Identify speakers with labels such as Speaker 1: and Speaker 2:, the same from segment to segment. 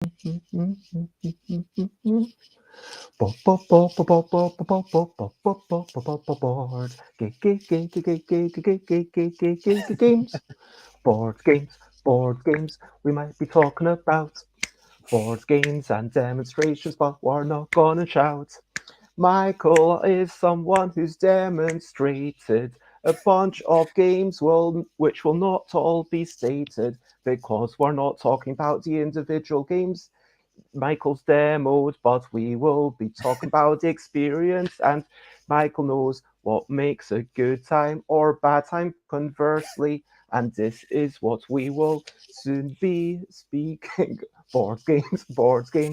Speaker 1: Games, board games. We might be talking about board games and demonstrations, but we're not gonna shout. Michael is someone who's demonstrated a bunch of games which will not all be stated because we're not talking about the individual games Michael's demoed, but we will be talking about the experience, and Michael knows what makes a good time or bad time, conversely, and this is what we will soon be speaking. Board games,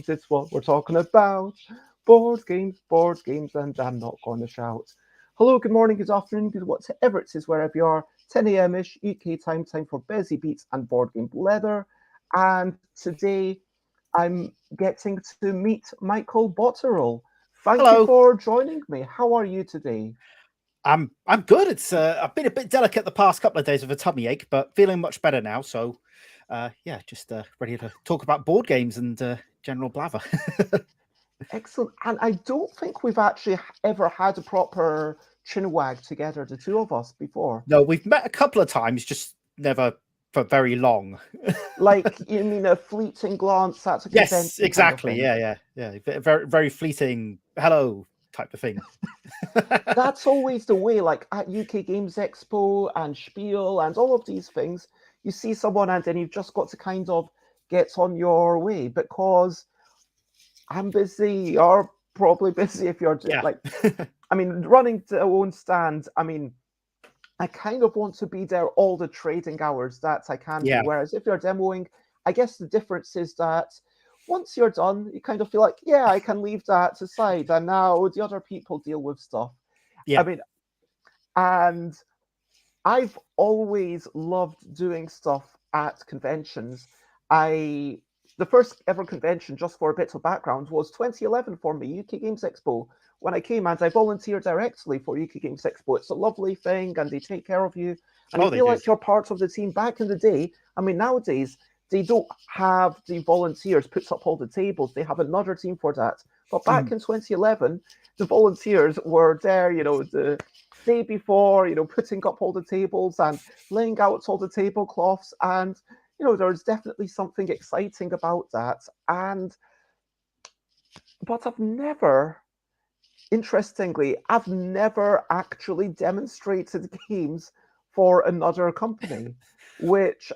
Speaker 1: it's what we're talking about. Board games, and I'm not going to shout. Hello, good morning, good afternoon, good whatever it is, wherever you are. 10 a.m. ish UK time for busy beats and board game leather. And today I'm getting to meet Michael Botterill. Thank you
Speaker 2: Hello.
Speaker 1: for joining me. How are you today?
Speaker 2: I'm good. It's I've been a bit delicate the past couple of days with a tummy ache, but feeling much better now. So, yeah, just ready to talk about board games and general blather.
Speaker 1: Excellent. And I don't think we've actually ever had a proper chinwag together, the two of us, before.
Speaker 2: No, we've met a couple of times, just never for very long.
Speaker 1: Like, you mean a fleeting glance at a
Speaker 2: Yes,
Speaker 1: convention kind of
Speaker 2: exactly.
Speaker 1: thing?
Speaker 2: Yeah. Very, very fleeting hello type of thing.
Speaker 1: That's always the way, like at UK Games Expo and Spiel and all of these things, you see someone and then you've just got to kind of get on your way because I'm busy, you're probably busy if you're
Speaker 2: Yeah.
Speaker 1: like, I mean, running the own stand, I mean, I kind of want to be there all the trading hours that I can be.
Speaker 2: Yeah.
Speaker 1: Whereas if you're demoing, I guess the difference is that once you're done, you kind of feel like, yeah, I can leave that aside. And now the other people deal with stuff. I
Speaker 2: Yeah.
Speaker 1: mean, and I've always loved doing stuff at conventions. I The first ever convention, just for a bit of background, was 2011 for me, UK Games Expo. When I came and I volunteered directly for UK Games Expo. It's a lovely thing and they take care of you and you
Speaker 2: Oh, they
Speaker 1: feel
Speaker 2: do.
Speaker 1: like you're part of the team. Back in the day, I mean, nowadays, they don't have the volunteers put up all the tables. They have another team for that. But back in 2011, the volunteers were there, the day before, putting up all the tables and laying out all the tablecloths. And, there's definitely something exciting about that. But interestingly, I've never actually demonstrated games for another company, which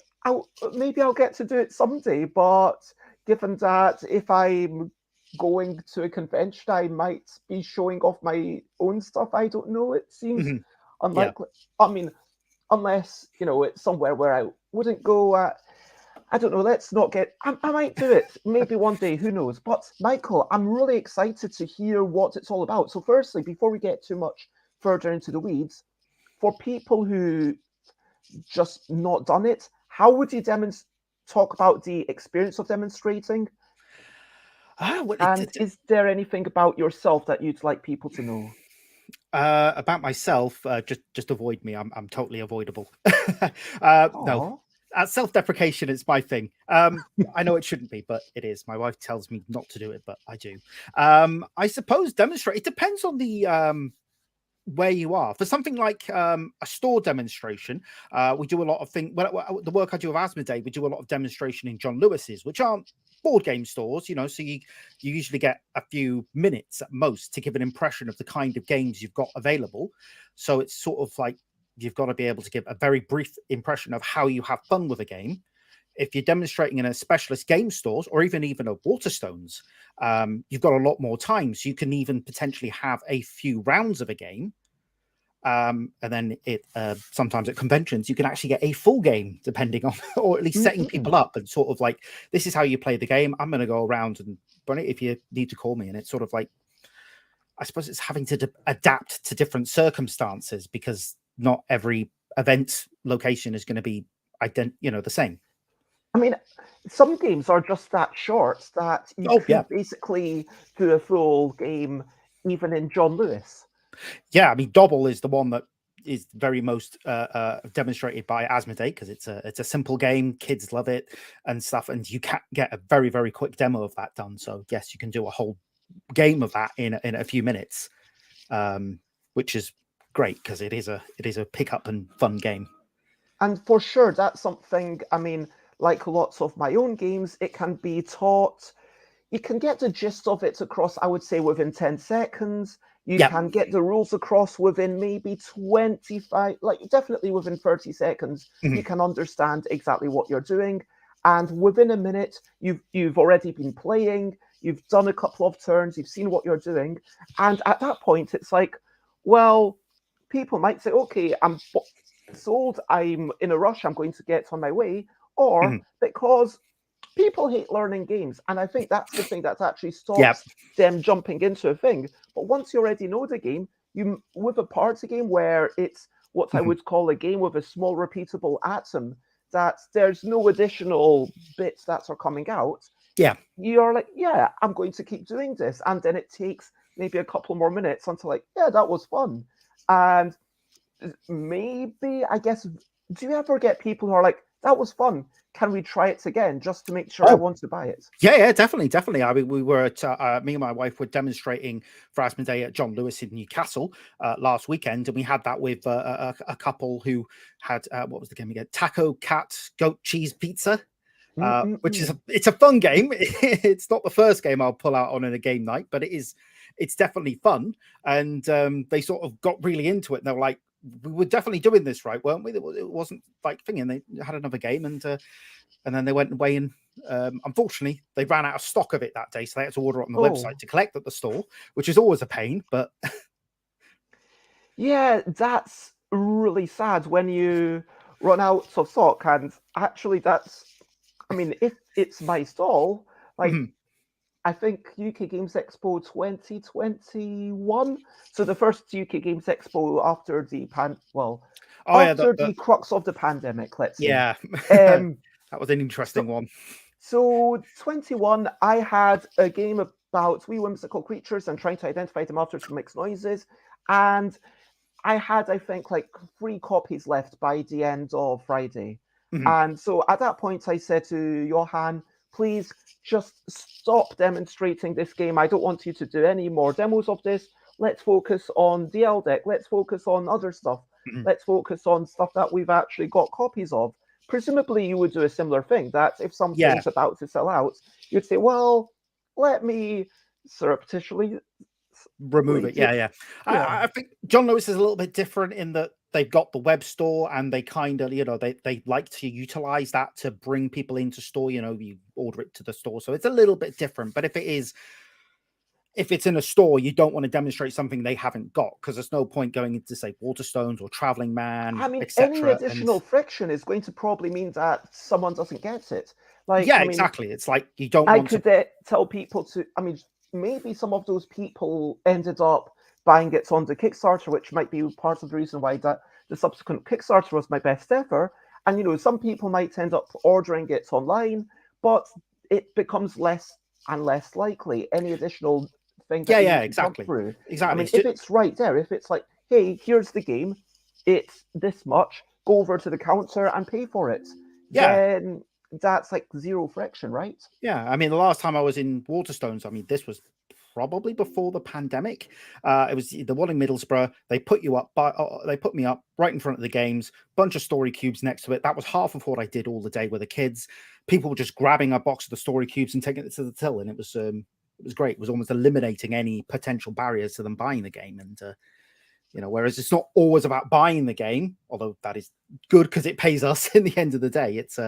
Speaker 1: maybe I'll get to do it someday. But given that if I'm going to a convention, I might be showing off my own stuff. I don't know. It seems
Speaker 2: Mhm. Yeah.
Speaker 1: unlikely. I mean, unless it's somewhere where I wouldn't go. I don't know. Let's not get. I might do it maybe one day. Who knows? But Michael, I'm really excited to hear what it's all about. So, firstly, before we get too much further into the weeds, for people who just not done it, how would you talk about the experience of demonstrating?
Speaker 2: Well,
Speaker 1: And is there anything about yourself that you'd like people to know?
Speaker 2: about myself, just avoid me. I'm totally avoidable. No,
Speaker 1: Oh,
Speaker 2: self-deprecation is my thing. I know it shouldn't be, but it is. My wife tells me not to do it, but I do. I suppose demonstrate. It depends on the where you are. For something like a store demonstration, we do a lot of things. Well, the work I do with Asmodee, we do a lot of demonstration in John Lewis's, which aren't board game stores, so you usually get a few minutes at most to give an impression of the kind of games you've got available. So it's sort of like you've got to be able to give a very brief impression of how you have fun with a game. If you're demonstrating in a specialist game stores or even a Waterstones, you've got a lot more time, so you can even potentially have a few rounds of a game. And then sometimes at conventions you can actually get a full game, depending on, or at least setting people up and sort of like, this is how you play the game. I'm going to go around and run it if you need to call me. And it's sort of like, I suppose it's having to adapt to different circumstances, because not every event location is going to be the same.
Speaker 1: I mean, some games are just that short that you
Speaker 2: Yeah.
Speaker 1: could basically do a full game even in John Lewis.
Speaker 2: Yeah, I mean, Dobble is the one that is very most demonstrated by Asmodee, because it's a simple game, kids love it and stuff, and you can get a very, very quick demo of that done. So yes, you can do a whole game of that in a few minutes, which is great because it is a pick up and fun game.
Speaker 1: And for sure, that's something, I mean, like lots of my own games, it can be taught. You can get the gist of it across, I would say, within 10 seconds. You
Speaker 2: Yeah.
Speaker 1: can get the rules across within maybe 25, like definitely within 30 seconds. You can understand exactly what you're doing. And within a minute, you've already been playing, you've done a couple of turns, you've seen what you're doing. And at that point, it's like, well, people might say, okay, I'm sold, I'm in a rush, I'm going to get on my way. Or because people hate learning games, and I think that's the thing that actually stops them jumping into a thing. But once you already know the game, you with a party game where it's what I would call a game with a small repeatable atom, that there's no additional bits that are coming out.
Speaker 2: Yeah.
Speaker 1: You're like, yeah, I'm going to keep doing this, and then it takes maybe a couple more minutes until like, yeah, that was fun. And maybe, I guess, do you ever get people who are like, that was fun, can we try it again, just to make sure I want to buy it?
Speaker 2: Yeah, definitely. I mean, we were at me and my wife were demonstrating for Asmodee at John Lewis in Newcastle last weekend, and we had that with a couple who had what was the game again? Taco Cat Goat Cheese Pizza. Which is it's a fun game. It's not the first game I'll pull out on in a game night, but it's definitely fun. And they sort of got really into it. And they were like, we were definitely doing this right, weren't we? It wasn't like thing. And they had another game, and then they went away, and unfortunately they ran out of stock of it that day, so they had to order it on the website to collect at the store, which is always a pain. But
Speaker 1: yeah, that's really sad when you run out of stock. And actually, that's, I mean, if it's my stall, like I think UK Games Expo 2021. So the first UK Games Expo after the the crux of the pandemic, let's say.
Speaker 2: Yeah. That was an interesting one.
Speaker 1: So 21, I had a game about wee whimsical creatures and trying to identify them after some mixed noises. And I had, I think, like 3 copies left by the end of Friday. And so at that point, I said to Johan, please just stop demonstrating this game. I don't want you to do any more demos of this. Let's focus on DL deck. Let's focus on other stuff. Let's focus on stuff that we've actually got copies of. Presumably, you would do a similar thing, that if something's about to sell out, you'd say, well, let me surreptitiously
Speaker 2: remove it. Yeah. I think John Lewis is a little bit different in that they've got the web store, and they kind of, they like to utilize that to bring people into store. You order it to the store, so it's a little bit different. But if it's in a store, you don't want to demonstrate something they haven't got, because there's no point going into, say, Waterstones or Traveling Man.
Speaker 1: I mean, any additional friction is going to probably mean that someone doesn't get it. Like,
Speaker 2: yeah, exactly. It's like you don't.
Speaker 1: I could tell people to. I mean, maybe some of those people ended up buying it on the Kickstarter, which might be part of the reason why the subsequent Kickstarter was my best ever. And some people might end up ordering it online, but it becomes less and less likely any additional thing that you
Speaker 2: exactly.
Speaker 1: Through.
Speaker 2: Exactly.
Speaker 1: I mean, if it's right there, if it's like, hey, here's the game, it's this much, go over to the counter and pay for it. Then that's like zero friction, right?
Speaker 2: Yeah. I mean, the last time I was in Waterstones, I mean, this was probably before the pandemic. It was the one in Middlesbrough. They put me up right in front of the games, bunch of story cubes next to it. That was half of what I did all the day with the kids. People were just grabbing a box of the story cubes and taking it to the till, and it was great. It was almost eliminating any potential barriers to them buying the game. And whereas it's not always about buying the game, although that is good because it pays us in the end of the day. It's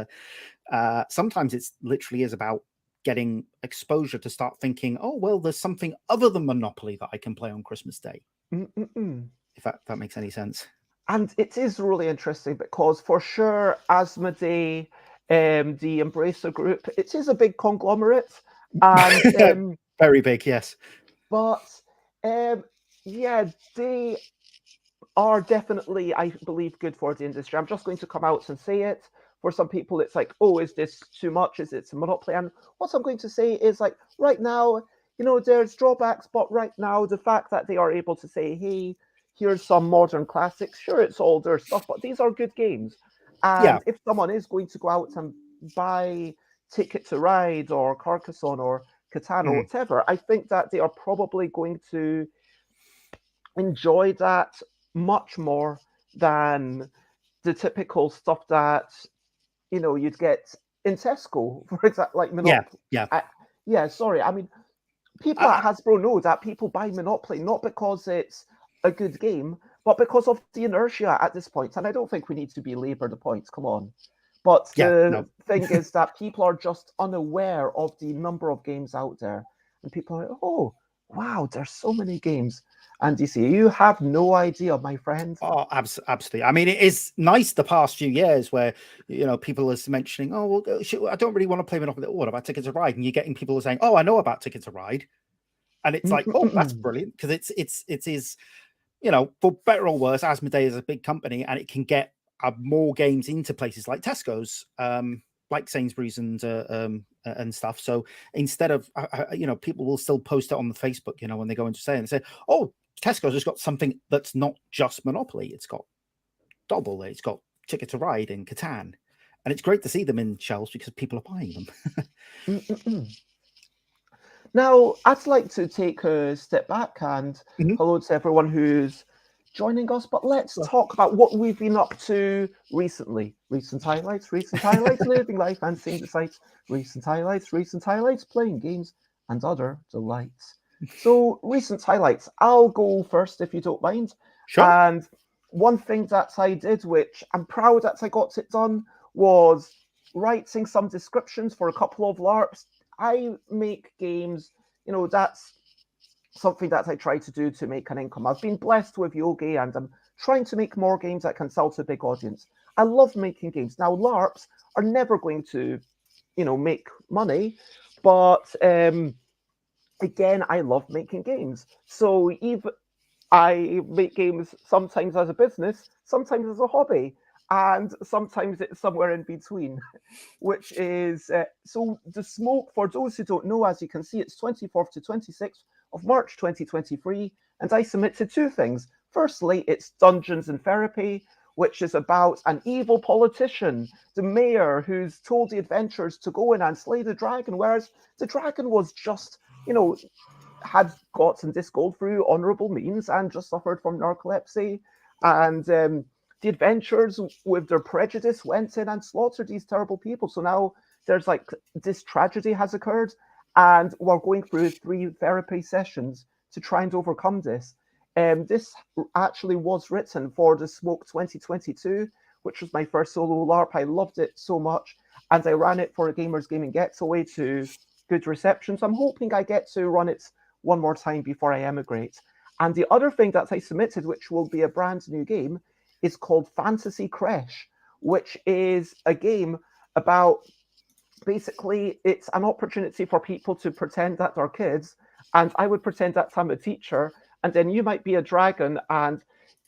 Speaker 2: sometimes it's literally is about getting exposure to start thinking, oh, well, there's something other than Monopoly that I can play on Christmas Day. If that makes any sense.
Speaker 1: And it is really interesting because for sure, Asmodee, the Embracer Group, it is a big conglomerate. And
Speaker 2: very big, yes.
Speaker 1: But they are definitely, I believe, good for the industry. I'm just going to come out and say it. For some people, it's like, oh, is this too much? Is it a monopoly? And what I'm going to say is, like, right now, there's drawbacks, but right now, the fact that they are able to say, hey, here's some modern classics. Sure, it's older stuff, but these are good games.
Speaker 2: Yeah.
Speaker 1: And if someone is going to go out and buy Ticket to Ride or Carcassonne or Catan or
Speaker 2: Mhm.
Speaker 1: whatever, I think that they are probably going to enjoy that much more than the typical stuff that you'd get in Tesco, for example, like
Speaker 2: Yeah.
Speaker 1: Monopoly.
Speaker 2: Yeah.
Speaker 1: Yeah, sorry. I mean, people
Speaker 2: I,
Speaker 1: at Hasbro know that people buy Monopoly not because it's a good game, but because of the inertia at this point. And I don't think we need to belabor the points. Come on. But
Speaker 2: yeah.
Speaker 1: the
Speaker 2: No.
Speaker 1: thing is that people are just unaware of the number of games out there. And people are like, oh, wow, there's so many games. And you see, you have no idea, my friend.
Speaker 2: Oh, absolutely. I mean, it is nice the past few years where people are mentioning, oh, well, I don't really want to play Monopoly. What about Ticket to Ride? And you're getting people saying, oh, I know about Ticket to Ride, and it's like, oh, that's
Speaker 1: Mm-mm-mm.
Speaker 2: brilliant because it is for better or worse, Asmodee is a big company and it can get more games into places like Tesco's, like Sainsbury's and stuff. So instead of people will still post it on the Facebook, when they go into say and say, oh, Tesco's has got something that's not just Monopoly. It's got Double, it's got Ticket to Ride and Catan, and it's great to see them in shelves because people are buying them.
Speaker 1: Mm-mm-mm. Now, I'd like to take a step back and
Speaker 2: Mhm.
Speaker 1: hello to everyone who's joining us, but let's
Speaker 2: Well,
Speaker 1: talk about what we've been up to recently. Recent highlights, living life and seeing the sights, recent highlights, playing games and other delights. So, recent highlights. I'll go first if you don't mind.
Speaker 2: sure.
Speaker 1: And one thing that I did, which I'm proud that I got it done, was writing some descriptions for a couple of LARPs. I make games, that's something that I try to do to make an income. I've been blessed with Yogi and I'm trying to make more games that can sell to a big audience. I love making games. Now, LARPs are never going to, make money, but again, I love making games. So even I make games sometimes as a business, sometimes as a hobby, and sometimes it's somewhere in between, which is so the smoke. For those who don't know, as you can see, it's 24th to 26th of March 2023, and I submitted two things. Firstly, it's Dungeons and Therapy, which is about an evil politician, the mayor, who's told the adventurers to go in and slay the dragon, whereas the dragon was just, had gotten this gold through honorable means and just suffered from narcolepsy. And the adventurers, with their prejudice, went in and slaughtered these terrible people. So now there's like this tragedy has occurred, and we're going through 3 therapy sessions to try and overcome this. This actually was written for the Smoke 2022, which was my first solo LARP. I loved it so much, and I ran it for a Gamers Gaming Getaway to good reception. So I'm hoping I get to run it one more time before I emigrate. And the other thing that I submitted, which will be a brand new game, is called Fantasy Crash, which is a game about basically it's an opportunity for people to pretend that they're kids. And I would pretend that I'm a teacher, and then you might be a dragon and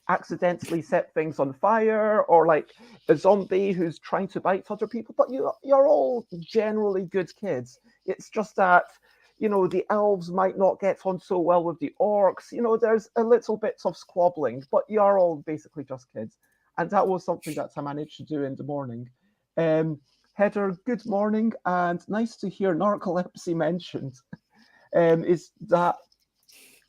Speaker 1: accidentally set things on fire, or like a zombie who's trying to bite other people, but you're all generally good kids. It's just that the elves might not get on so well with the orcs. There's a little bit of squabbling, but you're all basically just kids. And that was something that I managed to do in the morning. Heather, good morning, and nice to hear narcolepsy mentioned. Is that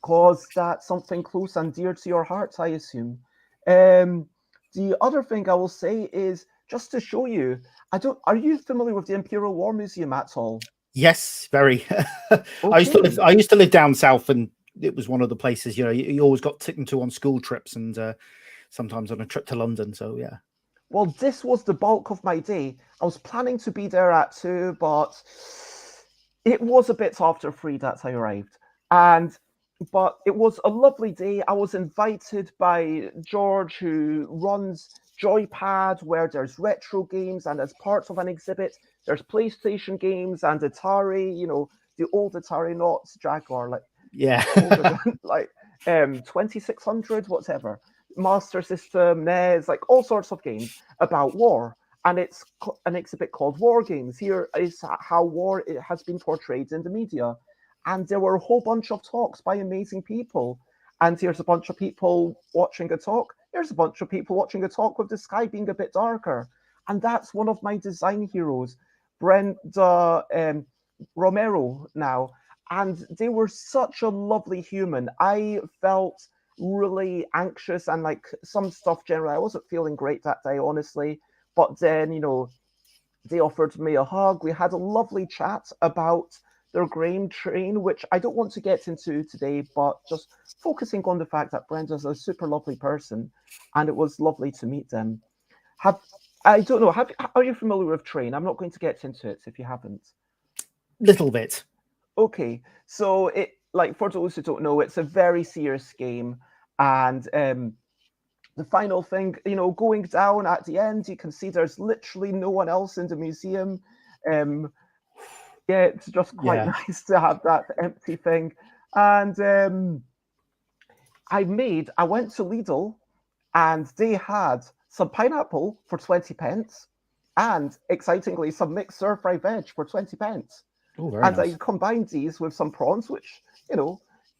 Speaker 1: cause that something close and dear to your heart, I assume? Um, the other thing I will say is just to show you. I don't. Are you familiar with the Imperial War Museum at all?
Speaker 2: Yes, very.
Speaker 1: Okay.
Speaker 2: I used to live down south, and it was one of the places you always got taken to on school trips, and sometimes on a trip to London. So yeah.
Speaker 1: Well, this was the bulk of my day. I was planning to be there at 2, but it was a bit after 3 that I arrived. And but it was a lovely day. I was invited by George, who runs Joypad, where there's retro games, and as part of an exhibit, there's PlayStation games and Atari, the old Atari, not Jaguar, like
Speaker 2: Yeah.
Speaker 1: older than like 2600, whatever. Master System, NES, like all sorts of games about war. And it's an exhibit called War Games. Here is how war has been portrayed in the media. And there were a whole bunch of talks by amazing people. and here's a bunch of people watching a talk. Here's a bunch of people watching a talk with the sky being a bit darker. And that's one of my design heroes, Brenda Romero now. And they were such a lovely human. I felt really anxious and like some stuff generally. I wasn't feeling great that day, honestly. But then, they offered me a hug. We had a lovely chat about their grain train, which I don't want to get into today, but just focusing on the fact that Brenda's a super lovely person, and it was lovely to meet them. Have I don't know. Are you familiar with Train? I'm not going to get into it if you haven't.
Speaker 2: Little bit.
Speaker 1: Okay, so it like for those who don't know, it's a very serious game, and the final thing, going down at the end, you can see there's literally no one else in the museum. Um, yeah, it's just quite
Speaker 2: Yeah.
Speaker 1: nice to have that empty thing. And I went to Lidl and they had some pineapple for 20 pence and excitingly some mixed stir fry veg for 20 pence.
Speaker 2: Oh, very
Speaker 1: And I
Speaker 2: nice.
Speaker 1: combined these with some prawns, which,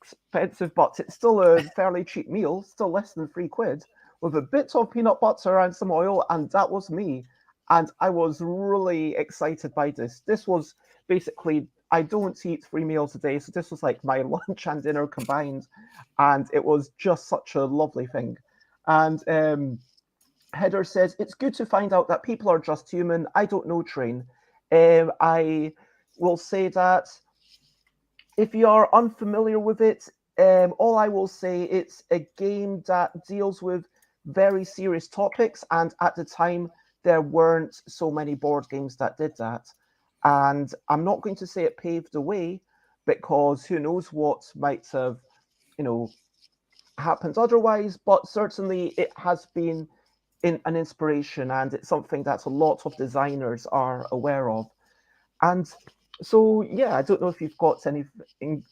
Speaker 1: expensive, but it's still a fairly cheap meal, still less than £3, with a bit of peanut butter and some oil, and that was me. And I was really excited by this. This was basically, I don't eat 3 meals a day, so this was like my lunch and dinner combined, and it was just such a lovely thing. And Heather says, it's good to find out that people are just human. I don't know Train. I will say that if you are unfamiliar with it, all I will say it's a game that deals with very serious topics, and at the time there weren't so many board games that did that. And I'm not going to say it paved the way, because who knows what might have, happened otherwise. But certainly it has been an inspiration, and it's something that a lot of designers are aware of. And so, yeah, I don't know if you've got anything.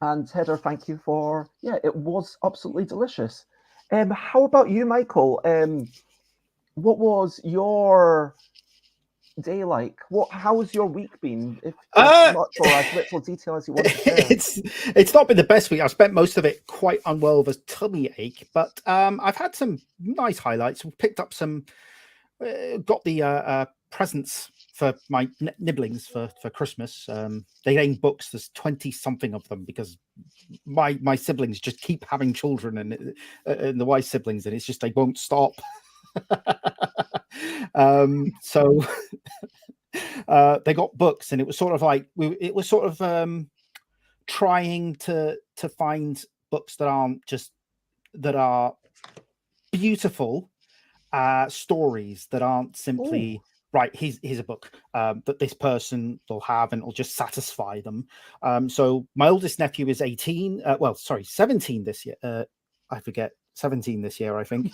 Speaker 1: And Heather, thank you for, yeah, it was absolutely delicious. How about you, Michael? What was your day like? How has your week been? If as
Speaker 2: Uh,
Speaker 1: much or as little detail as you want to share.
Speaker 2: it's not been the best week. I've spent most of it quite unwell with a tummy ache, but I've had some nice highlights. We've picked up some, got the presents for my nibblings for Christmas. They named books. There's 20 something of them because my siblings just keep having children, and the wife's siblings, and it's just they won't stop. So they got books, and it was sort of like trying to find books that are beautiful stories that aren't simply right. Here's a book that this person will have, and it'll just satisfy them. So my oldest nephew is 18. 17 this year. I forget 17 this year. I think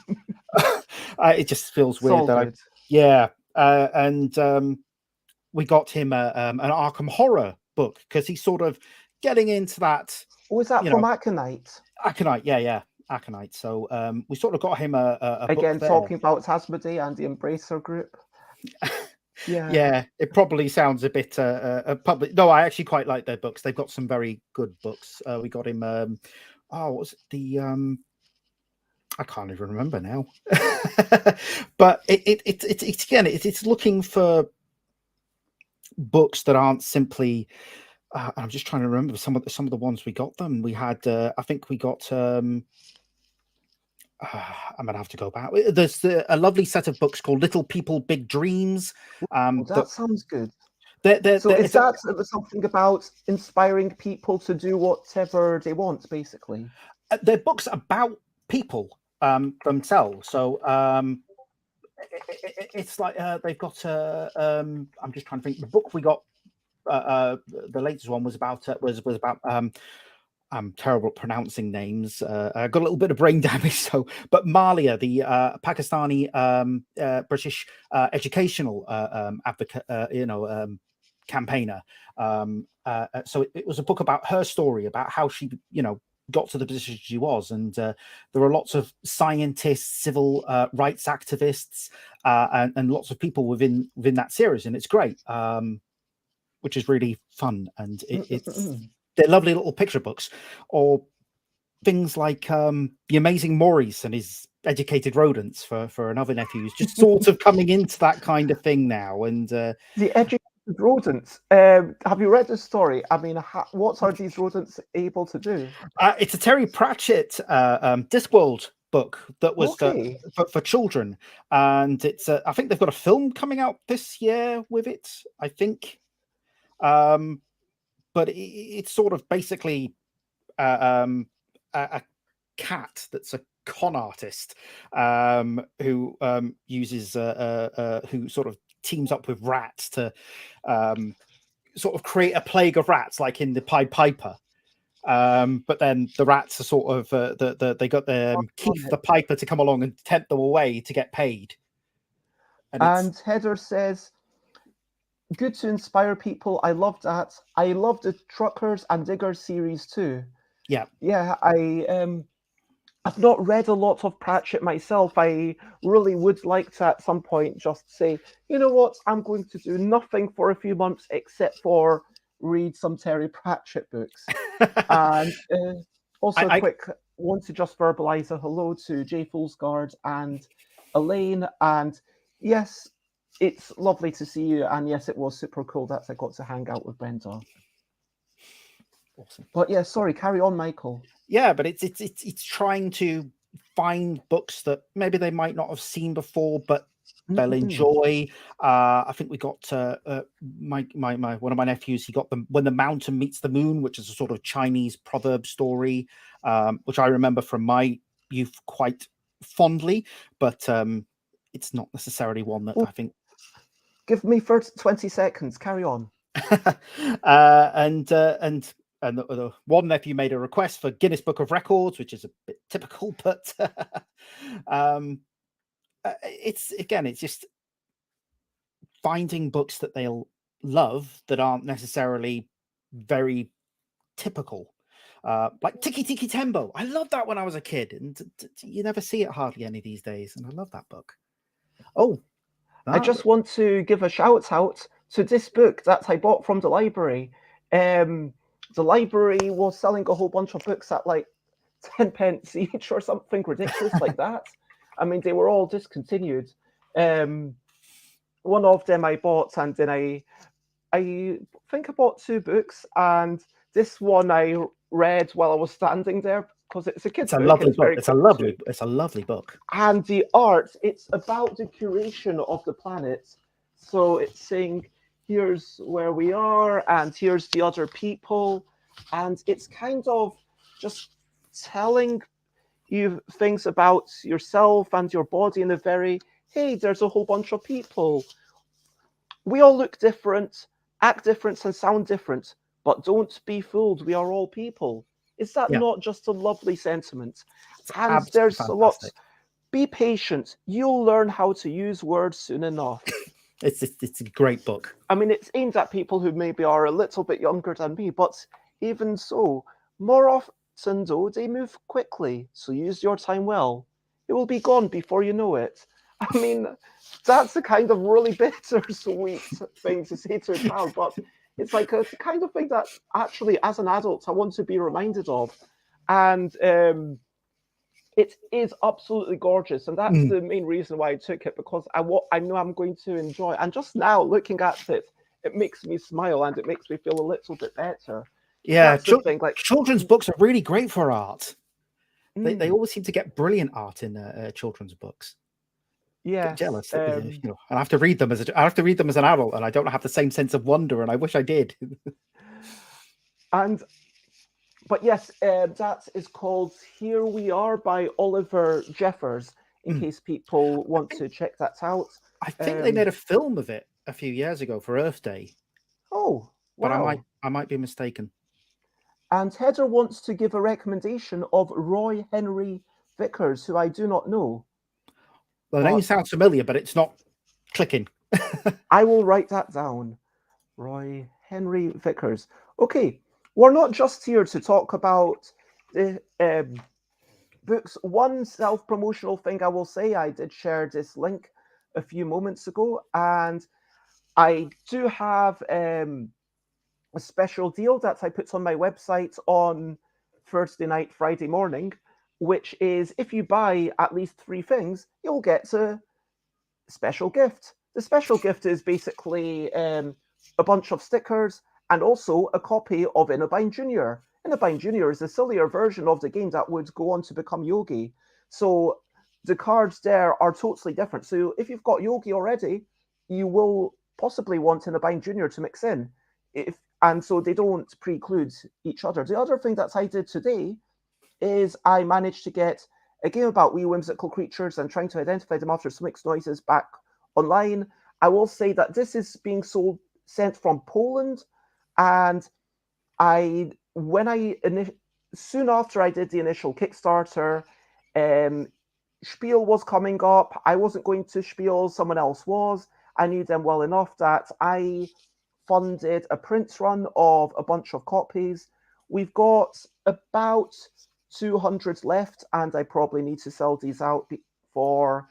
Speaker 2: it just feels
Speaker 1: It's
Speaker 2: weird
Speaker 1: all
Speaker 2: that
Speaker 1: good.
Speaker 2: and we got him an Arkham Horror book because he's sort of getting into that.
Speaker 1: Was that from Aconite?
Speaker 2: Aconite, yeah. Aconite. So we sort of got him a
Speaker 1: Again,
Speaker 2: book there.
Speaker 1: talking about Asmodee and the Embracer group.
Speaker 2: Yeah, it probably sounds a bit public. No, I actually quite like their books. They've got some very good books. We got him. What was it? I can't even remember now. But it's again, it's looking for books that aren't simply. I'm just trying to remember some of the ones we got them. We had, I think we got. I'm gonna have to go back. There's a lovely set of books called Little People, Big Dreams.
Speaker 1: That sounds good.
Speaker 2: They're,
Speaker 1: So is that something about inspiring people to do whatever they want, basically?
Speaker 2: they're books about people themselves. So it's like they've got I'm just trying to think. The book we got, the latest one was about was about I'm terrible at pronouncing names. I got a little bit of brain damage. So, but Malia, the Pakistani British educational advocate, campaigner. So it was a book about her story, about how she, got to the position she was, and there are lots of scientists, civil rights activists, and lots of people within that series, and it's great, which is really fun, and it's they're lovely little picture books. Or things like The Amazing Maurice and his Educated Rodents for another nephew's just sort of coming into that kind of thing now. And
Speaker 1: The educated rodents. Have you read the story? I mean, what are these rodents able to do?
Speaker 2: It's a Terry Pratchett Discworld book that was
Speaker 1: Okay.
Speaker 2: for children, and it's I think they've got a film coming out this year with it, I think. But it's sort of basically a cat that's a con artist who uses who sort of teams up with rats to sort of create a plague of rats, like in the Pied Piper. But then the rats are sort of they got Keith the Piper to come along and tempt them away to get paid.
Speaker 1: And Heather says, good to inspire people. I love that. I love the Truckers and Diggers series too.
Speaker 2: Yeah.
Speaker 1: I've not read a lot of Pratchett myself. I really would like to at some point just say, you know what, I'm going to do nothing for a few months except for read some Terry Pratchett books. And also want to just verbalize a hello to Jay Foolsguard and Elaine. And yes, it's lovely to see you. And yes, it was super cool that I got to hang out with Brenda.
Speaker 2: Awesome.
Speaker 1: But yeah, sorry, carry on, Michael.
Speaker 2: Yeah, but it's trying to find books that maybe they might not have seen before, but they'll enjoy. I think we got my one of my nephews. He got When the Mountain Meets the Moon, which is a sort of Chinese proverb story, which I remember from my youth quite fondly. But it's not necessarily one that I think.
Speaker 1: Give me first 20 seconds. Carry on.
Speaker 2: And the one nephew made a request for Guinness Book of Records, which is a bit typical, but it's just finding books that they'll love that aren't necessarily very typical. Like Tiki Tiki Tembo. I loved that when I was a kid, and you never see it hardly any these days, and I love that book. Oh,
Speaker 1: I just want to give a shout out to this book that I bought from the library. The library was selling a whole bunch of books at like 10 pence each or something ridiculous like that. I mean, they were all discontinued. One of them I bought, and then I think I bought two books, and this one I read while I was standing there because it's a kid's book.
Speaker 2: Lovely book. It's a lovely book.
Speaker 1: And the art, it's about the curation of the planet. So it's saying, here's where we are, and here's the other people. And it's kind of just telling you things about yourself and your body in a very, hey, there's a whole bunch of people. We all look different, act different, and sound different, but don't be fooled. We are all people. Is that not just a lovely sentiment? And there's a lot. Be patient. You'll learn how to use words soon enough.
Speaker 2: It's a great book.
Speaker 1: I mean, it's aimed at people who maybe are a little bit younger than me, but even so, more often though, they move quickly. So use your time well. It will be gone before you know it. I mean, that's the kind of really bittersweet thing to say to a child, but it's like a kind of thing that actually, as an adult, I want to be reminded of. And it is absolutely gorgeous, and that's the main reason why I took it, because I know I'm going to enjoy it. And just now, looking at it, it makes me smile and it makes me feel a little bit better.
Speaker 2: Yeah, children's books are really great for art. They always seem to get brilliant art in children's books.
Speaker 1: Yeah,
Speaker 2: get jealous. I have to read them as an adult, and I don't have the same sense of wonder, and I wish I did.
Speaker 1: But yes, that is called Here We Are by Oliver Jeffers, in case people want to check that out.
Speaker 2: I think they made a film of it a few years ago for Earth Day.
Speaker 1: Oh, wow.
Speaker 2: But I might be mistaken.
Speaker 1: And Heather wants to give a recommendation of Roy Henry Vickers, who I do not know.
Speaker 2: The name sounds familiar, but it's not clicking.
Speaker 1: I will write that down. Roy Henry Vickers. Okay. We're not just here to talk about the books. One self-promotional thing I will say, I did share this link a few moments ago, and I do have a special deal that I put on my website on Thursday night, Friday morning, which is if you buy at least 3 things, you'll get a special gift. The special gift is basically a bunch of stickers and also a copy of Innobind Junior. Innobind Junior is a sillier version of the game that would go on to become Yogi. So the cards there are totally different. So if you've got Yogi already, you will possibly want Innobind Junior to mix in. And so they don't preclude each other. The other thing that I did today is I managed to get a game about wee whimsical creatures and trying to identify them after sonic noises back online. I will say that this is being sent from Poland, and soon after I did the initial Kickstarter, Spiel was coming up. I wasn't going to Spiel, someone else was. I knew them well enough that I funded a print run of a bunch of copies. We've got about 200 left, and I probably need to sell these out before,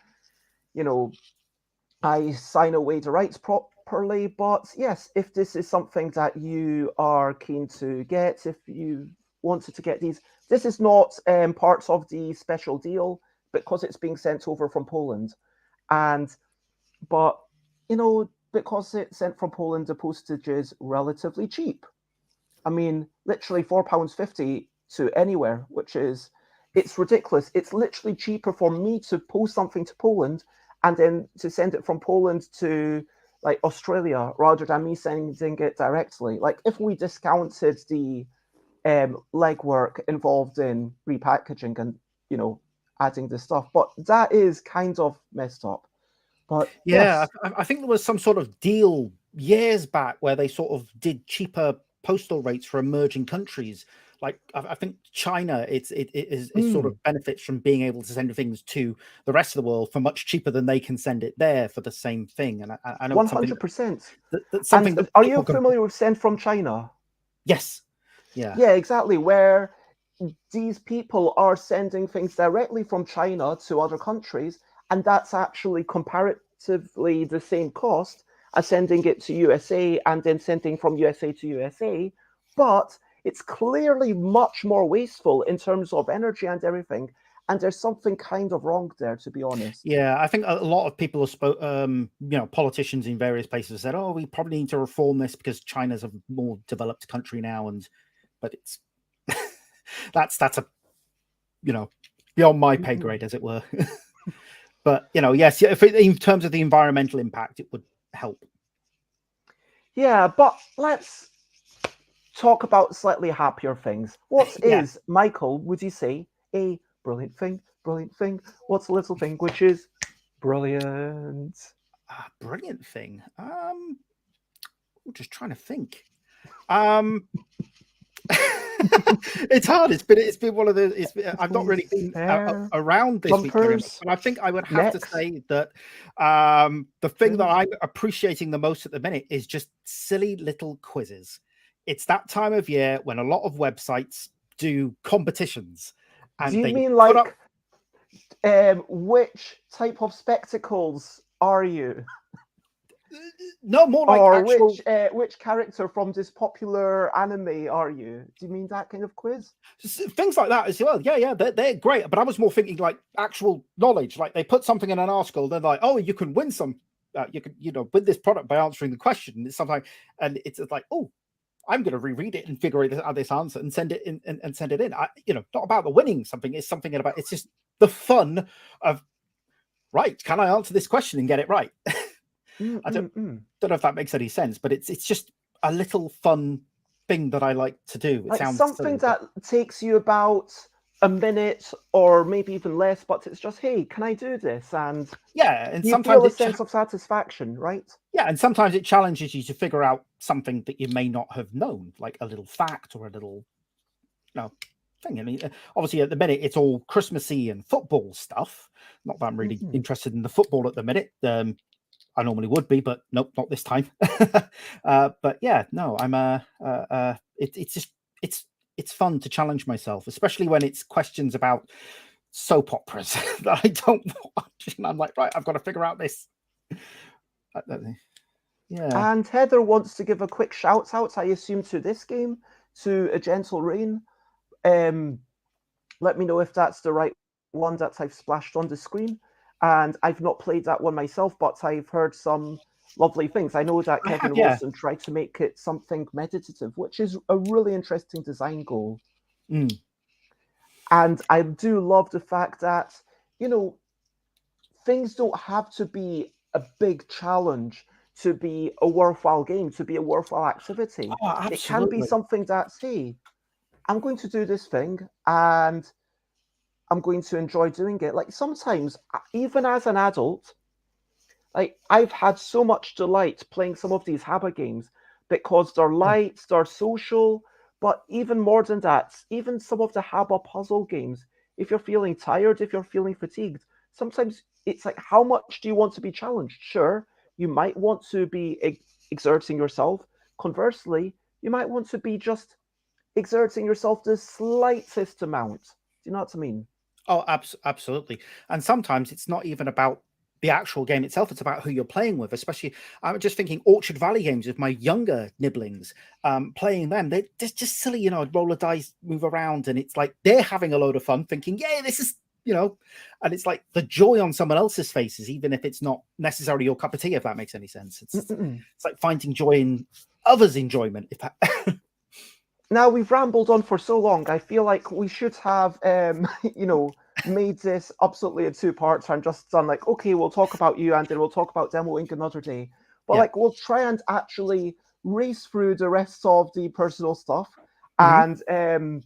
Speaker 1: I sign away the rights properly. But yes, if this is something that you are keen to get, if you wanted to get these, this is not part of the special deal because it's being sent over from Poland. But because it's sent from Poland, the postage is relatively cheap. I mean, literally £4.50 to anywhere, it's ridiculous. It's literally cheaper for me to post something to Poland and then to send it from Poland to like Australia rather than me sending it directly. Like if we discounted the legwork involved in repackaging and, adding the stuff, but that is kind of messed up. But
Speaker 2: yeah,
Speaker 1: yes.
Speaker 2: I think there was some sort of deal years back where they sort of did cheaper postal rates for emerging countries. Like I think China, it sort of benefits from being able to send things to the rest of the world for much cheaper than they can send it there for the same thing. And I know
Speaker 1: 100%.
Speaker 2: that's something that
Speaker 1: are you familiar with Send from China?
Speaker 2: Yes. Yeah.
Speaker 1: Yeah, exactly. Where these people are sending things directly from China to other countries, and that's actually comparatively the same cost as sending it to USA and then sending from USA to USA. But it's clearly much more wasteful in terms of energy and everything. And there's something kind of wrong there, to be honest.
Speaker 2: Yeah, I think a lot of people have politicians in various places have said, "Oh, we probably need to reform this because China's a more developed country now." But it's that's a beyond my pay grade, as it were. But yes, in terms of the environmental impact, it would help.
Speaker 1: Yeah, but let's talk about slightly happier things. What is, Michael, would you say, a brilliant thing? Brilliant thing. What's a little thing which is brilliant?
Speaker 2: Brilliant thing. Just trying to think. It's hard. It's been one of the. I've not really been around this week, but I think I would have to say that the thing that I'm appreciating the most at the minute is just silly little quizzes. It's that time of year when a lot of websites do competitions. And
Speaker 1: do you mean like which type of spectacles are you?
Speaker 2: No, more like
Speaker 1: or
Speaker 2: actual...
Speaker 1: which character from this popular anime are you? Do you mean that kind of quiz?
Speaker 2: Things like that as well. Yeah, they're great. But I was more thinking like actual knowledge. Like they put something in an article, they're like, "Oh, you can win some. You can win this product by answering the question." It's something, and it's like, "Oh, I'm going to reread it and figure out this answer and send it in and send it in." Not about the winning something. It's something about it's just the fun of right. Can I answer this question and get it right? I don't know if that makes any sense, but it's just a little fun thing that I like to do. It
Speaker 1: like
Speaker 2: sounds
Speaker 1: something
Speaker 2: silly,
Speaker 1: that takes you about a minute or maybe even less, but it's just, hey, can I do this? And
Speaker 2: and
Speaker 1: you
Speaker 2: sometimes
Speaker 1: feel a sense of satisfaction, right?
Speaker 2: Yeah, and sometimes it challenges you to figure out something that you may not have known, like a little fact or a little thing. I mean, obviously at the minute it's all Christmassy and football stuff. Not that I'm really interested in the football at the minute. I normally would be, but nope, not this time. But yeah, no, I'm it's fun to challenge myself, especially when it's questions about soap operas that I don't watch. And I'm like, right, I've got to figure out this. Yeah.
Speaker 1: And Heather wants to give a quick shout out, I assume, to this game, to A Gentle Rain. Let me know if that's the right one that I've splashed on the screen. And I've not played that one myself, but I've heard some lovely things. I know that
Speaker 2: I
Speaker 1: Kevin
Speaker 2: have, yeah.
Speaker 1: Wilson tried to make it something meditative, which is a really interesting design goal.
Speaker 2: Mm.
Speaker 1: And I do love the fact that, you know, things don't have to be a big challenge to be a worthwhile game, to be a worthwhile activity.
Speaker 2: Oh,
Speaker 1: It can be
Speaker 2: absolutely.
Speaker 1: something that's, hey, I'm going to do this thing and I'm going to enjoy doing it. Like sometimes, even as an adult, like I've had so much delight playing some of these Habba games because they're
Speaker 2: Mm.
Speaker 1: light, they're social, but even more than that, even some of the Habba puzzle games, if you're feeling tired, if you're feeling fatigued, sometimes it's like, how much do you want to be challenged? Sure, you might want to be exerting yourself. Conversely, you might want to be just exerting yourself the slightest amount. Do you know what I mean?
Speaker 2: Oh, absolutely. And sometimes it's not even about the actual game itself, it's about who you're playing with. Especially, I'm just thinking Orchard Valley games with my younger nibblings, playing them. They're just silly, you know, roll a dice, move around, and it's like they're having a load of fun, thinking, "Yeah, this is." You know, and it's like the joy on someone else's faces, even if it's not necessarily your cup of tea, if that makes any sense. It's like finding joy in others' enjoyment. If that
Speaker 1: Now we've rambled on for so long. I feel like we should have, you know, made this absolutely in two parts and just done like, okay, we'll talk about you and then we'll talk about Demo Inc. another day. But
Speaker 2: yeah.
Speaker 1: like, we'll try and actually race through the rest of the personal stuff
Speaker 2: Mhm.
Speaker 1: and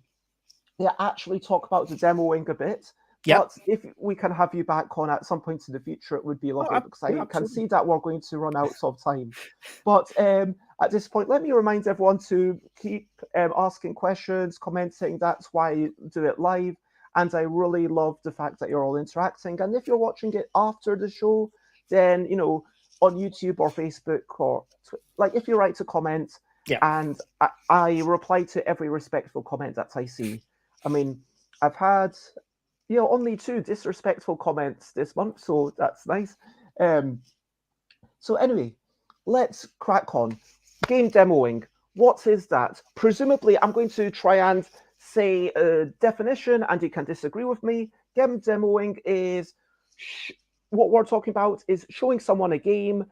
Speaker 1: yeah, actually talk about the Demoing a bit.
Speaker 2: Yep.
Speaker 1: But if we can have you back on at some point in the future, it would be
Speaker 2: Oh,
Speaker 1: lovely because
Speaker 2: yeah,
Speaker 1: I can
Speaker 2: absolutely.
Speaker 1: see that we're going to run out of time. But at this point, let me remind everyone to keep asking questions, commenting. That's why I do it live. And I really love the fact that you're all interacting. And if you're watching it after the show, then, you know, on YouTube or Facebook or like if you write to comment,
Speaker 2: Yeah.
Speaker 1: and I reply to every respectful comment that I see. I mean, I've had, you know, only 2 disrespectful comments this month, so that's nice. Um, so anyway, let's crack on. Game demoing. What is that? Presumably, I'm going to try and say a definition, and you can disagree with me. Game demoing is what we're talking about is showing someone a game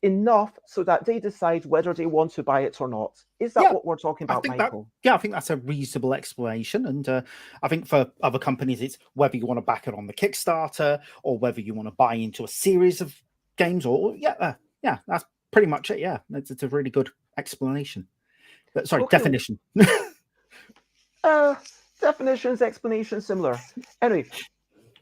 Speaker 1: enough so that they decide whether they want to buy it or not. Is that
Speaker 2: Yeah.
Speaker 1: what we're talking
Speaker 2: I
Speaker 1: about,
Speaker 2: think that,
Speaker 1: Michael?
Speaker 2: yeah, I think that's a reasonable explanation. And I think for other companies, it's whether you want to back it on the Kickstarter or whether you want to buy into a series of games. Or yeah, that's pretty much it. Yeah, it's a really good explanation. Sorry,
Speaker 1: Okay,
Speaker 2: definition.
Speaker 1: definitions, explanations, similar. Anyway,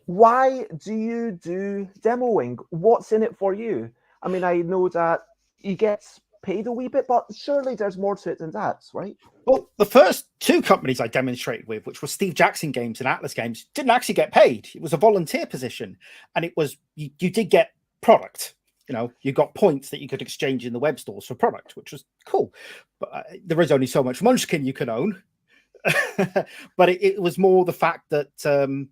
Speaker 1: why do you do demoing? What's in it for you? I mean, I know that you get paid a wee bit, but surely there's more to it than that, right?
Speaker 2: Well, the first 2 companies I demonstrated with, which were Steve Jackson Games and Atlas Games, didn't actually get paid. It was a volunteer position, and it was you did get product. You know, you got points that you could exchange in the web stores for product, which was cool. But there is only so much Munchkin you can own. But it was more the fact that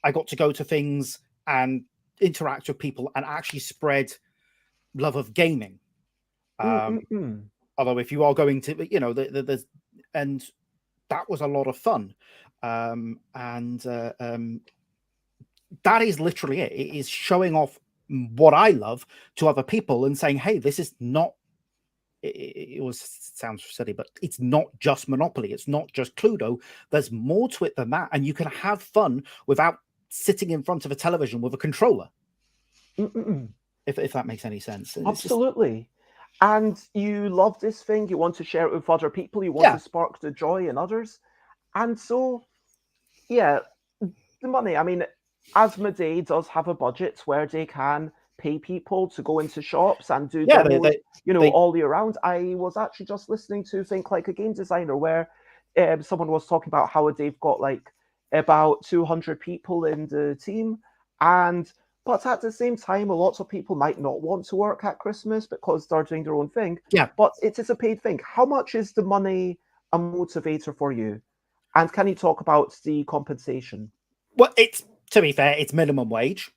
Speaker 2: I got to go to things and interact with people and actually spread love of gaming.
Speaker 1: Mm-mm-mm.
Speaker 2: Although if you are going to, you know, there's and that was a lot of fun. That is literally it. It is showing off what I love to other people and saying, hey, this is not, it was sounds silly, but it's not just Monopoly. It's not just Cluedo. There's more to it than that. And you can have fun without sitting in front of a television with a controller,
Speaker 1: Mm-mm-mm.
Speaker 2: if that makes any sense. It's just,
Speaker 1: Absolutely. And you love this thing, you want to share it with other people, you want
Speaker 2: yeah,
Speaker 1: to spark the joy in others. And so, yeah, the money. I mean, Asmodee does have a budget where they can pay people to go into shops and do
Speaker 2: yeah,
Speaker 1: demos, you know,
Speaker 2: they
Speaker 1: all year round. I was actually just listening to Think Like a Game Designer, where someone was talking about how they've got like about 200 people in the team, and but at the same time, a lot of people might not want to work at Christmas because they're doing their own thing.
Speaker 2: yeah.
Speaker 1: But it is a paid thing. How much is the money a motivator for you? And can you talk about the compensation?
Speaker 2: Well, it's to be fair, it's minimum wage,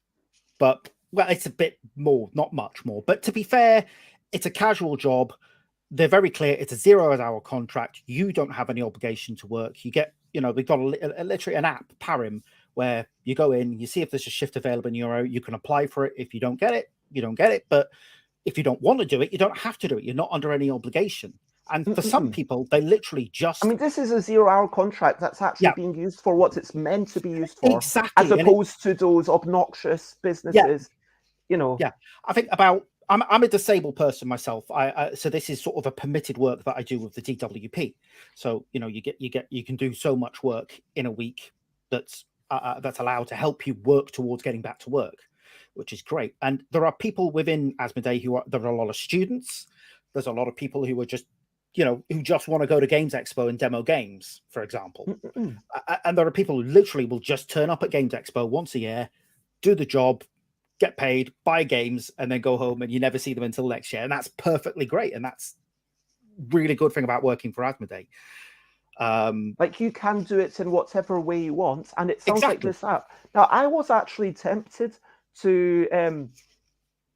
Speaker 2: but well, it's a bit more, not much more. But to be fair, it's a casual job. They're very clear. It's a 0 hour contract. You don't have any obligation to work. You get we've got literally an app, Parim, where you go in, you see if there's a shift available in your area, you can apply for it. If you don't get it, you don't get it. But if you don't want to do it, you don't have to do it. You're not under any obligation. And for some people, they literally just...
Speaker 1: I mean, this is a 0-hour contract that's actually being used for what it's meant to be used for.
Speaker 2: Exactly.
Speaker 1: As opposed to those obnoxious businesses,
Speaker 2: Yeah, I think I'm a disabled person myself. So this is sort of a permitted work that I do with the DWP. So, you can do so much work in a week that's allowed to help you work towards getting back to work, which is great. And there are people within Asmodee there are a lot of students. There's a lot of people who are just, who just want to go to Games Expo and demo games, for example. And there are people who literally will just turn up at Games Expo once a year, do the job, get paid, buy games, and then go home, and you never see them until next year. And that's perfectly great. And that's really good thing about working for Asmodee.
Speaker 1: Like, you can do it in whatever way you want, and it sounds like this app. Now, I was actually tempted to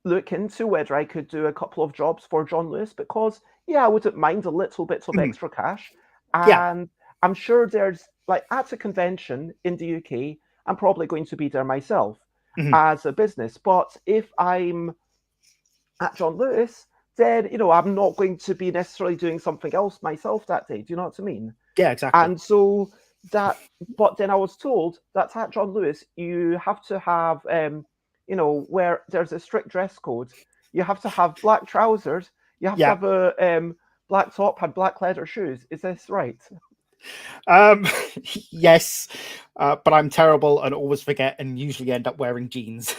Speaker 1: look into whether I could do a couple of jobs for John Lewis, because I wouldn't mind a little bit of extra cash. And I'm sure there's, like, at a convention in the UK, I'm probably going to be there myself as a business. But if I'm at John Lewis, then, I'm not going to be necessarily doing something else myself that day. Do you know what I mean?
Speaker 2: Yeah, exactly.
Speaker 1: And so but then I was told that at John Lewis, you have to have, where there's a strict dress code. You have to have black trousers. You have to have a black top and black leather shoes. Is this right?
Speaker 2: Yes, but I'm terrible and always forget and usually end up wearing jeans.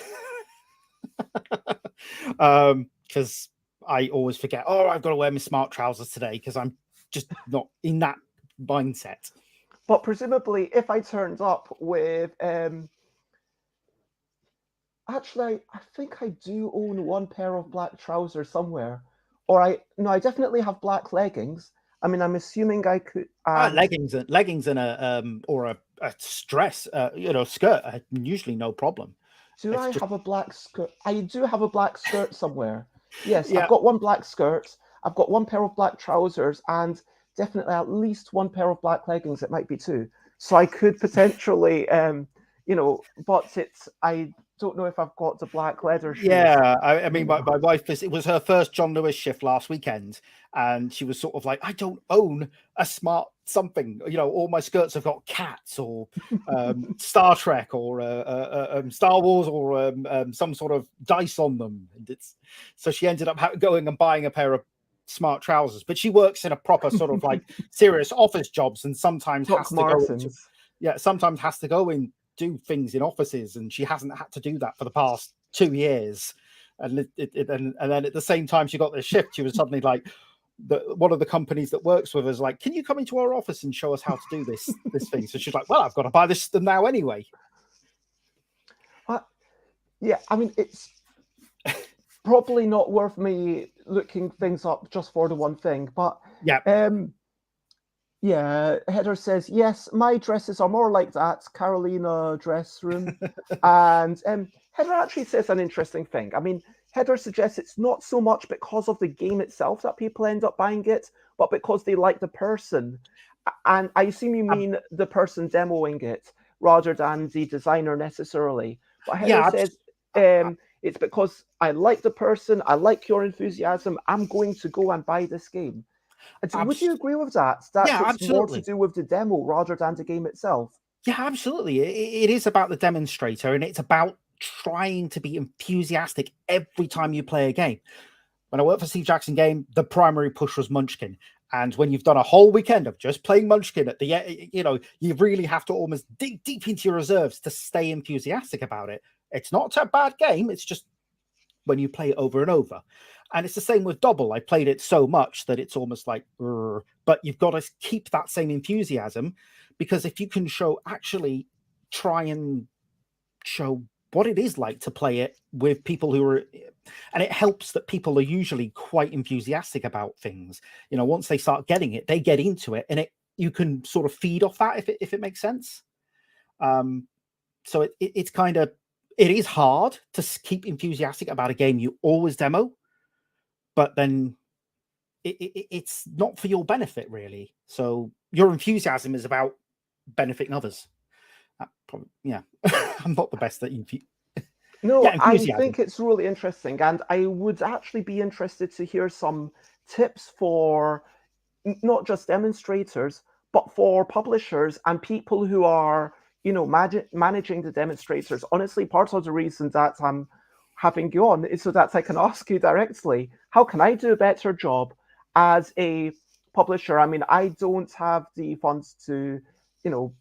Speaker 2: Because I always forget, I've got to wear my smart trousers today because I'm just not in that mindset.
Speaker 1: But presumably, if I turned up with... Actually, I think I do own one pair of black trousers somewhere. Or I definitely have black leggings. I mean, I'm assuming I could...
Speaker 2: leggings and a dress, skirt, usually no problem.
Speaker 1: Do I have a black skirt? I do have a black skirt somewhere. Yes, I've got one black skirt. I've got one pair of black trousers and definitely at least one pair of black leggings. It might be two. So I could potentially, but I don't know if I've got the black leather shoes.
Speaker 2: Yeah, I mean, my wife, it was her first John Lewis shift last weekend, and she was sort of like, I don't own a smart something. All my skirts have got cats or Star Trek or Star Wars or some sort of dice on them. And so she ended up going and buying a pair of smart trousers. But she works in a proper sort of like serious office jobs, and sometimes sometimes has to go in. Do things in offices, and she hasn't had to do that for the past 2 years. And then at the same time she got this shift, she was suddenly like, one of the companies that works with us like, can you come into our office and show us how to do this thing? So she's like, well, I've got to buy this system now anyway.
Speaker 1: I mean, it's probably not worth me looking things up just for the one thing, but Heather says, yes, my dresses are more like that Carolina dress room. And Heather actually says an interesting thing. I mean, Heather suggests it's not so much because of the game itself that people end up buying it, but because they like the person. And I assume you mean the person demoing it rather than the designer necessarily. But Heather says, it's because I like the person, I like your enthusiasm, I'm going to go and buy this game. Would you agree with that? It's more to do with the demo rather than the game itself?
Speaker 2: Yeah, absolutely. It is about the demonstrator, and it's about trying to be enthusiastic every time you play a game. When I worked for Steve Jackson Game, the primary push was Munchkin. And when you've done a whole weekend of just playing Munchkin at the, you really have to almost dig deep into your reserves to stay enthusiastic about it. It's not a bad game. It's just when you play it over and over. And it's the same with Double. I played it so much that it's almost like, but you've got to keep that same enthusiasm, because if you can try and show what it is like to play it with people who are, and it helps that people are usually quite enthusiastic about things. Once they start getting it, they get into it, and you can sort of feed off that if it makes sense. So it's kind of, it is hard to keep enthusiastic about a game you always demo, but then it's not for your benefit, really. So your enthusiasm is about benefiting others. Yeah, I'm not the best at
Speaker 1: No, I
Speaker 2: enthusiasm.
Speaker 1: think it's really interesting, and I would actually be interested to hear some tips for not just demonstrators, but for publishers and people who are, managing the demonstrators. Honestly, part of the reason that I'm having you on is so that I can ask you directly, how can I do a better job as a publisher? I mean, I don't have the funds to, you know,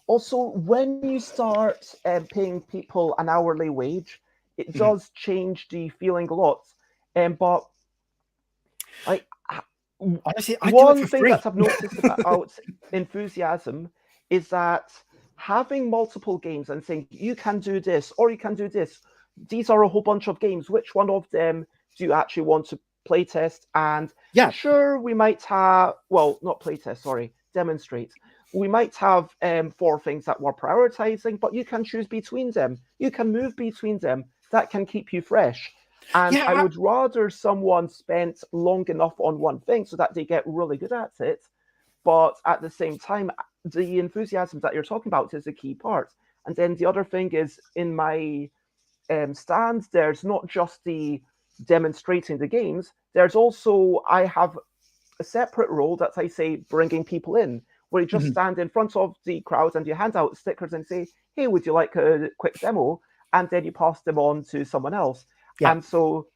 Speaker 1: also, when you start paying people an hourly wage, it
Speaker 2: Mhm.
Speaker 1: does change the feeling a lot. But like
Speaker 2: Honestly, I do it
Speaker 1: one
Speaker 2: for
Speaker 1: thing
Speaker 2: free.
Speaker 1: that I've noticed about enthusiasm is that having multiple games and saying you can do this or you can do this, these are a whole bunch of games. Which one of them do you actually want to playtest? And
Speaker 2: Yeah,
Speaker 1: sure, we might have, well, not playtest, sorry, demonstrate. We might have four things that we're prioritizing, but you can choose between them. You can move between them. That can keep you fresh. And I
Speaker 2: yeah,
Speaker 1: would rather someone spent long enough on one thing so that they get really good at it. But at the same time, the enthusiasm that you're talking about is a key part. And then the other thing is in my stand, there's not just the demonstrating the games, there's also, I have a separate role that I say bringing people in, where you just
Speaker 2: mhm,
Speaker 1: stand in front of the crowd and you hand out stickers and say, "Hey, would you like a quick demo?" And then you pass them on to someone else.
Speaker 2: yeah.
Speaker 1: And so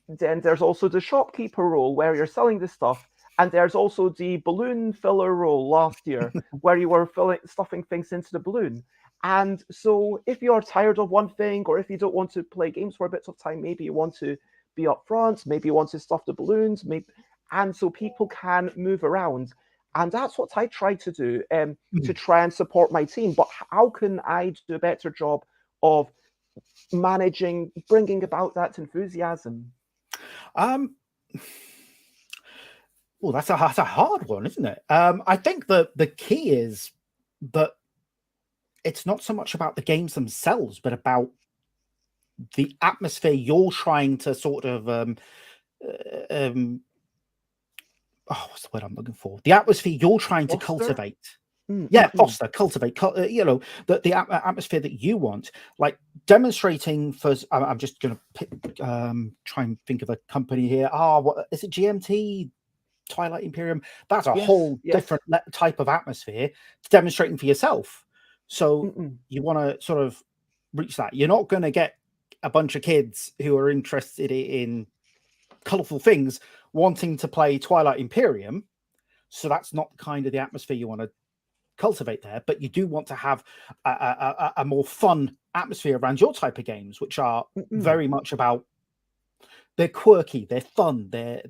Speaker 1: then there's also the shopkeeper role where you're selling the stuff. And there's also the balloon filler role last year where you were stuffing things into the balloon. And so if you're tired of one thing, or if you don't want to play games for a bit of time, maybe you want to be up front, maybe you want to stuff the balloons, maybe, and so people can move around. And that's what I try to do, to
Speaker 2: Mhm.
Speaker 1: try and support my team. But how can I do a better job of managing, bringing about that enthusiasm?
Speaker 2: Um, well, that's a hard one, isn't it? I think the key is that it's not so much about the games themselves, but about the atmosphere you're trying to sort of um oh, what's the word I'm looking for? The atmosphere you're trying to
Speaker 1: Foster?
Speaker 2: cultivate. Yeah,
Speaker 1: Mm-mm-mm.
Speaker 2: foster, cultivate, the atmosphere that you want. Like demonstrating for, I'm just going to try and think of a company here. What is it? GMT, Twilight Imperium. That's a
Speaker 1: Yes,
Speaker 2: whole
Speaker 1: yes.
Speaker 2: different type of atmosphere. Demonstrating for yourself. So
Speaker 1: Mm-mm.
Speaker 2: you want to sort of reach that. You're not going to get a bunch of kids who are interested in colorful things wanting to play Twilight Imperium. So that's not kind of the atmosphere you want to cultivate there, but you do want to have a more fun atmosphere around your type of games, which are
Speaker 1: Mm-mm.
Speaker 2: very much about they're quirky, they're fun, they're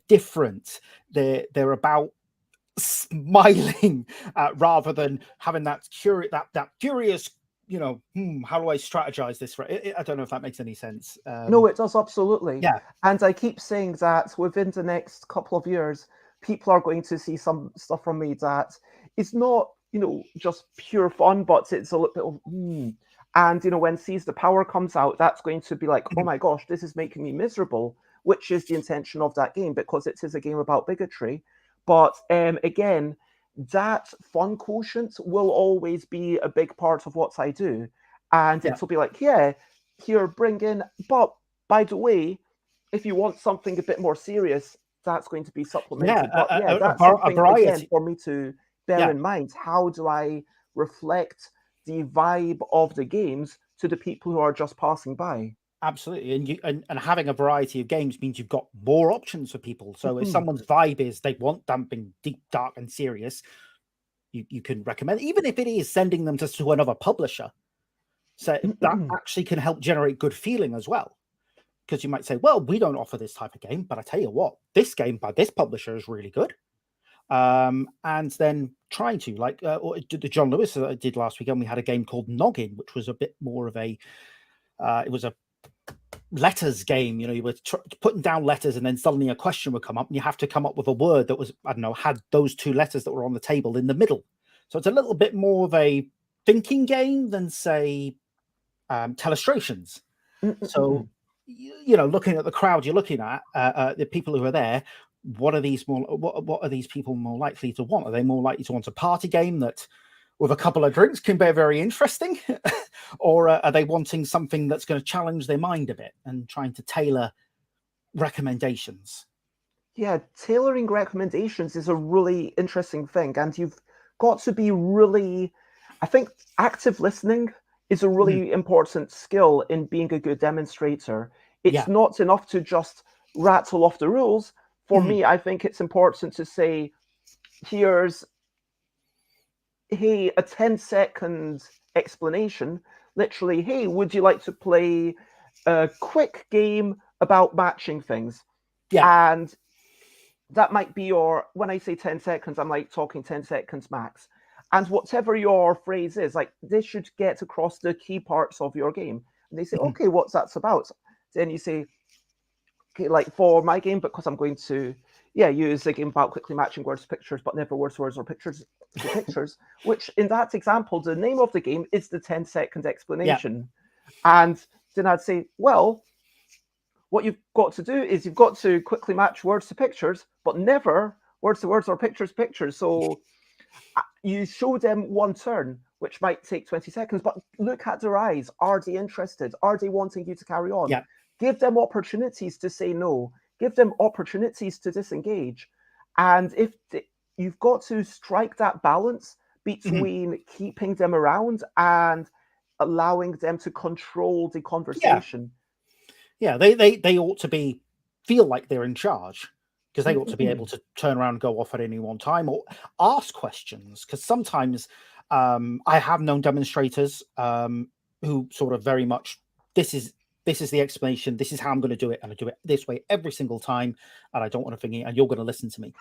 Speaker 2: different, they're about smiling rather than having that curious, how do I strategize this? I don't know if that makes any sense.
Speaker 1: No, it does absolutely.
Speaker 2: Yeah,
Speaker 1: And I keep saying that within the next couple of years, people are going to see some stuff from me that is not, just pure fun, but it's a little bit of, And, when Seize the Power comes out, that's going to be like, oh my gosh, this is making me miserable, which is the intention of that game because it is a game about bigotry. But again, that fun quotient will always be a big part of what I do. And
Speaker 2: yeah,
Speaker 1: it'll be like, yeah, here, bring in. But by the way, if you want something a bit more serious, that's going to be
Speaker 2: yeah,
Speaker 1: supplemented. But yeah,
Speaker 2: a,
Speaker 1: that's
Speaker 2: a
Speaker 1: something again
Speaker 2: variety.
Speaker 1: for me to bear
Speaker 2: Yeah,
Speaker 1: in mind. How do I reflect the vibe of the games to the people who are just passing by?
Speaker 2: absolutely, and having a variety of games means you've got more options for people. So if
Speaker 1: Mm-mm,
Speaker 2: someone's vibe is they want something deep, dark, and serious, you can recommend, even if it is sending them to another publisher. So that
Speaker 1: mm-mm,
Speaker 2: actually can help generate good feeling as well. Because you might say, well, we don't offer this type of game, but I tell you what, this game by this publisher is really good. And then trying to the John Lewis that I did last weekend, we had a game called Noggin, which was a bit more of a it was a letters game. You were putting down letters, and then suddenly a question would come up, and you have to come up with a word that was, I don't know, had those two letters that were on the table in the middle. So it's a little bit more of a thinking game than, say, telestrations.
Speaker 1: mm-mm,
Speaker 2: So, looking at the crowd you're looking at, the people who are there, what are these people more likely to want? Are they more likely to want a party game that with a couple of drinks can be very interesting? Or are they wanting something that's going to challenge their mind a bit and trying to tailor recommendations?
Speaker 1: Yeah, tailoring recommendations is a really interesting thing, and you've got to be really, I think active listening is a really important skill in being a good demonstrator. It's not enough to just rattle off the rules. For me, I think it's important to say, here's, hey, a 10-second explanation. Literally, hey, would you like to play a quick game about matching things?
Speaker 2: Yeah.
Speaker 1: And that might be your, when I say 10 seconds, I'm like talking 10 seconds max. And whatever your phrase is, like, this should get across the key parts of your game. And they say, okay, what's that about? Then you say, okay, like for my game, because I'm going to, use a game about quickly matching words to pictures, but never words to words or pictures to pictures, which in that example, the name of the game is the 10-second explanation. And then I'd say, well, what you've got to do is you've got to quickly match words to pictures, but never words to words or pictures to pictures. So you show them one turn, which might take 20 seconds, but look at their eyes. Are they interested? Are they wanting you to carry on?
Speaker 2: Yeah.
Speaker 1: Give them opportunities to say no. Give them opportunities to disengage. And if you've got to strike that balance between keeping them around and allowing them to control the conversation.
Speaker 2: Yeah, they ought to feel like they're in charge, because they ought to be able to turn around and go off at any one time or ask questions. Because sometimes I have known demonstrators who sort of very much, this is the explanation, this is how I'm going to do it, and I do it this way every single time, and I don't want to think it, and you're going to listen to me.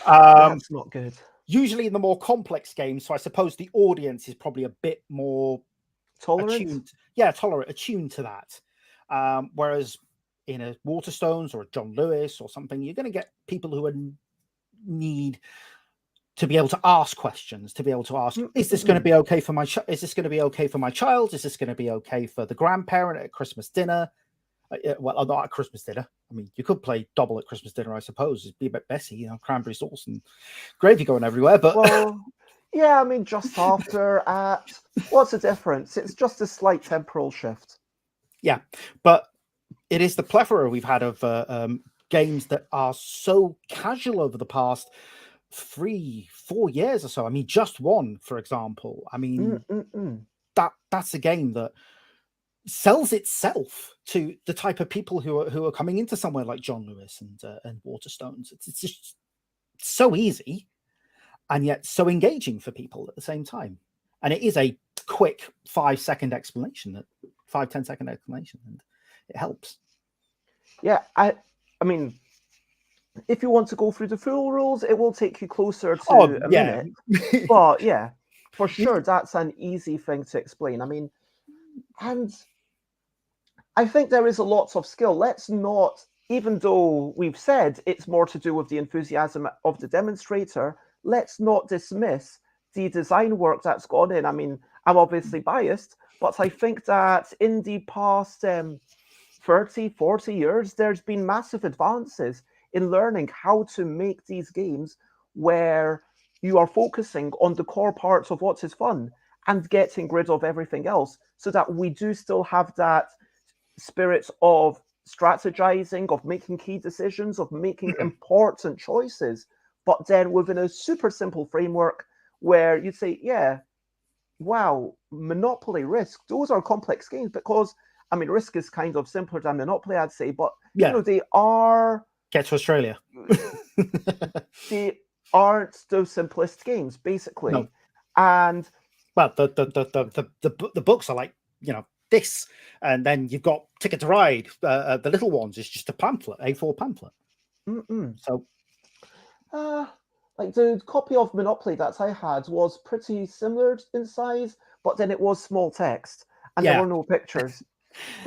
Speaker 1: That's not good.
Speaker 2: Usually in the more complex games, so I suppose the audience is probably a bit more
Speaker 1: tolerant
Speaker 2: attuned to that. Whereas in a Waterstones or a John Lewis or something, you're going to get people who need to be able to ask questions, to be able to ask, is this going to be okay for my is this going to be okay for my child? Is this going to be okay for the grandparent at Christmas dinner? Well, not at Christmas dinner. I mean, you could play double at Christmas dinner, I suppose. It'd be a bit messy, cranberry sauce and gravy going everywhere. But
Speaker 1: well, yeah, I mean, just after what's the difference? It's just a slight temporal shift.
Speaker 2: Yeah, but it is the plethora we've had of games that are so casual over the past 3-4 years or so. I mean, Just One, for example. I mean, that's a game that sells itself to the type of people who are coming into somewhere like John Lewis and Waterstones. It's just so easy and yet so engaging for people at the same time. And it is a quick 5-10-second explanation, and it helps.
Speaker 1: Yeah, I mean, if you want to go through the full rules, it will take you closer to a minute. But yeah, for sure, that's an easy thing to explain. I mean, and I think there is a lot of skill. Let's not, even though we've said it's more to do with the enthusiasm of the demonstrator, let's not dismiss the design work that's gone in. I mean, I'm obviously biased, but I think that in the past 30, 40 years, there's been massive advances in learning how to make these games where you are focusing on the core parts of what is fun and getting rid of everything else, so that we do still have that spirit of strategizing, of making key decisions, of making important choices, but then within a super simple framework where you say, yeah, wow, Monopoly, Risk, those are complex games, because I mean, Risk is kind of simpler than Monopoly, I'd say, but they are.
Speaker 2: Get to Australia.
Speaker 1: They aren't those simplest games, basically.
Speaker 2: No.
Speaker 1: And
Speaker 2: well, the books are like, this, and then you've got Ticket to Ride. The little ones is just a pamphlet, A4 pamphlet. So,
Speaker 1: like the copy of Monopoly that I had was pretty similar in size, but then it was small text and there were no pictures.